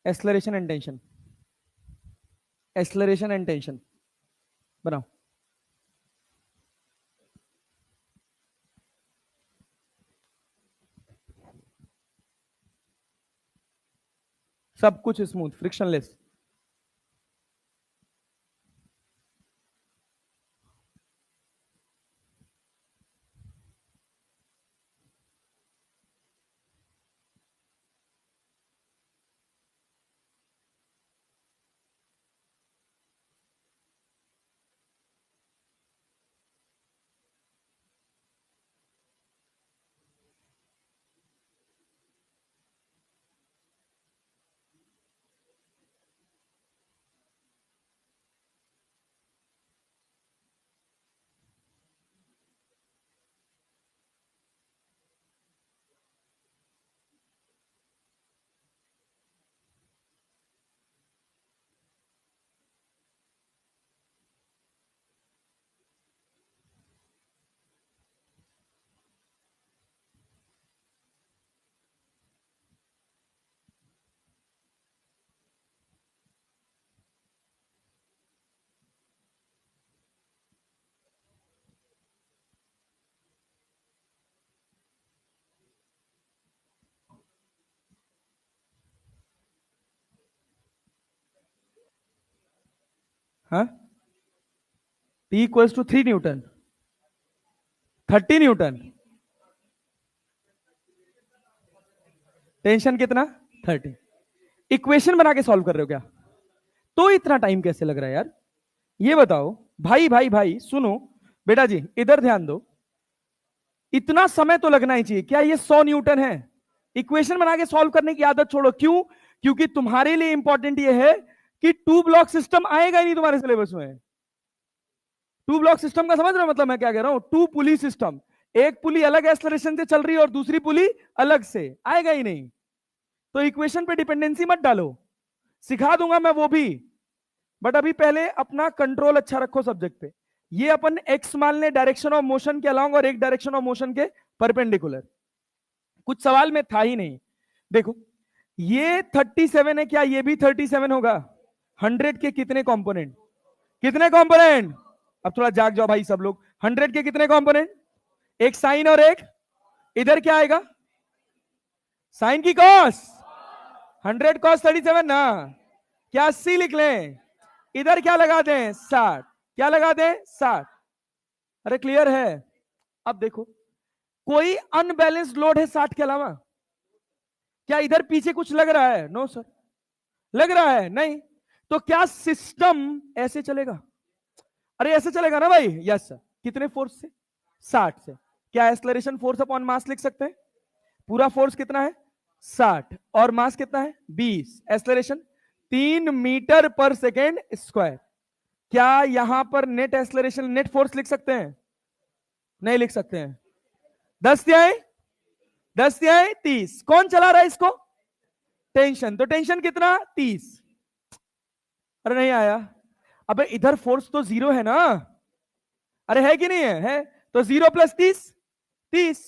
Speaker 1: Acceleration and tension, acceleration and tension बनाओ। सब कुछ स्मूथ, फ्रिक्शनलेस। हाँ, P equals to 3 newton, 30 newton. Tension कितना? 30। इक्वेशन बना के सॉल्व कर रहे हो क्या? तो इतना टाइम कैसे लग रहा है यार? ये बताओ भाई, भाई भाई सुनो, बेटा जी इधर ध्यान दो। इतना समय तो लगना ही चाहिए। क्या ये 100 न्यूटन है? इक्वेशन बना के सॉल्व करने की आदत छोड़ो। क्यों? क्योंकि तुम्हारे लिए इंपॉर्टेंट ये है कि 2 ब्लॉक सिस्टम आएगा ही नहीं तुम्हारे सिलेबस में। 2 ब्लॉक सिस्टम का समझ रहे हो मतलब मैं क्या कह रहा हूं? 2 पुली सिस्टम, एक पुली अलग एक्सलरेशन से चल रही है और दूसरी पुली अलग से, आएगा ही नहीं। तो इक्वेशन पे डिपेंडेंसी मत डालो। सिखा दूंगा मैं वो भी, बट अभी पहले अपना कंट्रोल अच्छा रखो सब्जेक्ट पे। ये अपन एक्स मान ले डायरेक्शन ऑफ मोशन के अलोंग और एक डायरेक्शन ऑफ मोशन के परपेंडिकुलर। कुछ सवाल में था ही नहीं। देखो ये 37 है, क्या ये भी 37 होगा? 100 के कितने कंपोनेंट? कितने कंपोनेंट? अब थोड़ा जाग जाओ भाई सब लोग। 100 के कितने कंपोनेंट? एक साइन और एक इधर क्या आएगा? साइन की कॉस। 100 कॉस 37 ना, क्या 80 लिख लें? इधर क्या लगा दें? 60। क्या लगा दें? 60। अरे क्लियर है? अब देखो कोई अनबैलेंस्ड लोड है 60 के अलावा? क्या इधर पीछे कुछ लग रहा है? No sir. लग रहा है? नहीं। तो क्या सिस्टम ऐसे चलेगा? अरे ऐसे चलेगा ना भाई? Yes sir. कितने फोर्स से? 60 से। क्या एक्सेलरेशन फोर्स अपॉन मास लिख सकते हैं? पूरा फोर्स कितना है? 60 और मास कितना है? 20। एक्सेलरेशन 3 मीटर पर सेकेंड स्क्वायर। क्या यहां पर नेट एक्सेलरेशन नेट फोर्स लिख सकते हैं? नहीं लिख सकते हैं। 10 10 30। कौन चला रहा है इसको? टेंशन। तो टेंशन कितना? 30। अरे नहीं आया। अबे इधर फोर्स तो 0 है ना? अरे है कि नहीं है? है। तो 0 प्लस 30 30।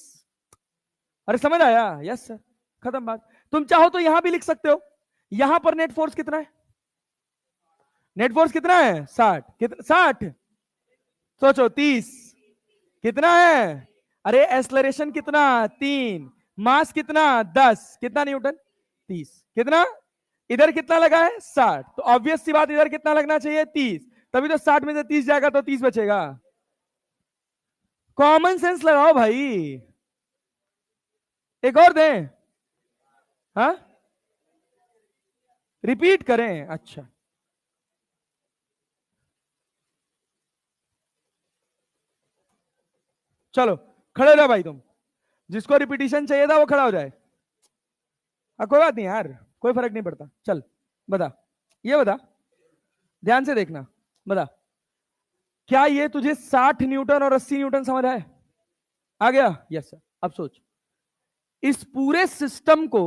Speaker 1: अरे समझ आया? Yes sir. खत्म बात। तुम चाहो तो यहां भी लिख सकते हो। यहां पर नेट फोर्स कितना है? नेट फोर्स कितना है? 60। कितना? 60। सोचो 30 कितना है? अरे एक्सेलरेशन कितना? 3। मास कितना? 10। कितना न्यूटन? 30। कितना? इधर कितना लगा है? 60। तो ऑब्वियस सी बात इधर कितना लगना चाहिए? 30। तभी तो 60 में से 30 जाएगा तो 30 बचेगा। कॉमन सेंस लगाओ भाई। एक और दें? हाँ रिपीट करें? अच्छा चलो खड़े रहो भाई। तुम जिसको रिपीटिशन चाहिए था वो खड़ा हो जाए। कोई बात नहीं यार, कोई फर्क नहीं पड़ता। चल बता, ये बता, ध्यान से देखना, बता क्या ये तुझे 60 न्यूटन और 80 न्यूटन समझ आए? आ गया? Yes sir. अब सोच इस पूरे सिस्टम को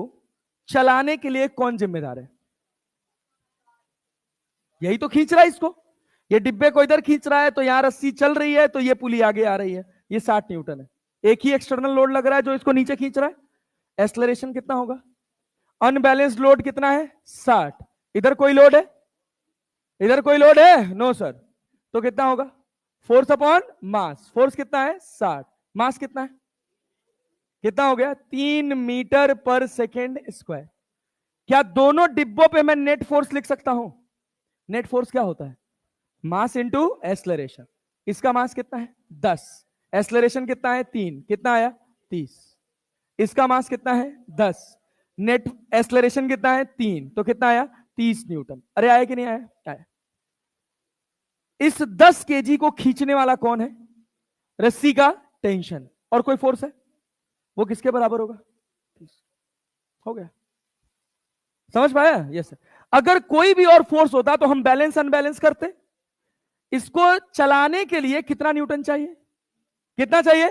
Speaker 1: चलाने के लिए कौन जिम्मेदार है? यही तो खींच रहा है इसको। ये डिब्बे को इधर खींच रहा है तो यहां रस्सी चल रही है तो ये पुली आगे आ रही है। ये 60 न्यूटन है। एक ही एक्सटर्नल लोड लग रहा है जो इसको नीचे खींच रहा है। एक्सेलरेशन कितना होगा? अनबैलेंस्ड लोड कितना है? 60। इधर कोई लोड है? इधर कोई लोड है? No sir. तो कितना होगा? Force upon mass. फोर्स कितना है? 60। मास कितना है? कितना हो गया? 3 मीटर पर सेकेंड स्क्वायर। क्या दोनों डिब्बों पे मैं नेट फोर्स लिख सकता हूं? नेट फोर्स क्या होता है? मास इंटू एक्सेलरेशन। इसका मास कितना है? 10। एक्सेलरेशन कितना है? 3। कितना आया? 30। इसका मास कितना है? 10। नेट एक्सेलरेशन कितना है? 3। तो कितना आया? 30 न्यूटन। अरे आया कि नहीं आया? आया। इस 10 केजी को खींचने वाला कौन है? रस्सी का टेंशन। और कोई फोर्स है? वो किसके बराबर होगा? 30। हो गया? समझ पाया? Yes sir. अगर कोई भी और फोर्स होता तो हम बैलेंस अनबैलेंस करते। इसको चलाने के लिए कितना न्यूटन चाहिए? कितना चाहिए?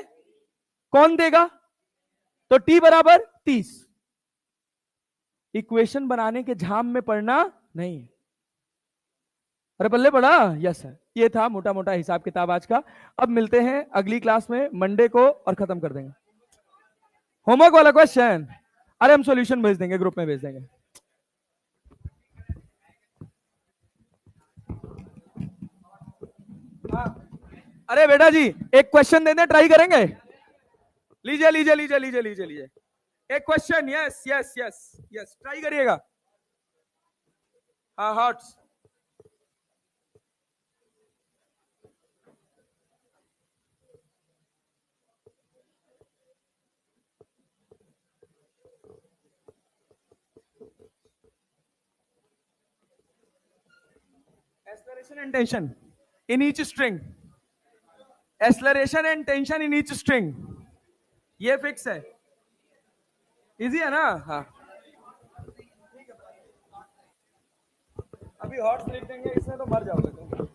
Speaker 1: कौन देगा? तो टी बराबर 30। इक्वेशन बनाने के झाम में पड़ना नहीं। अरे बल्ले पड़ा? Yes sir. ये था मोटा मोटा हिसाब किताब आज का। अब मिलते हैं अगली क्लास में मंडे को और खत्म कर देंगे। होमवर्क वाला क्वेश्चन अरे हम सॉल्यूशन भेज देंगे, ग्रुप में भेज देंगे। हाँ। अरे बेटा जी एक क्वेश्चन देने ट्राई करेंगे? लीजिए लीजिए लीजिए लीजिए लीजिए लीजिए एक question. Yes yes yes yes try करिएगा। हाँ hots. Acceleration and tension in each string. Acceleration and tension in each string. ये फिक्स है। इजी है ना? हाँ। अभी हॉट्स लिख देंगे इसमें तो मर जाओगे तुम।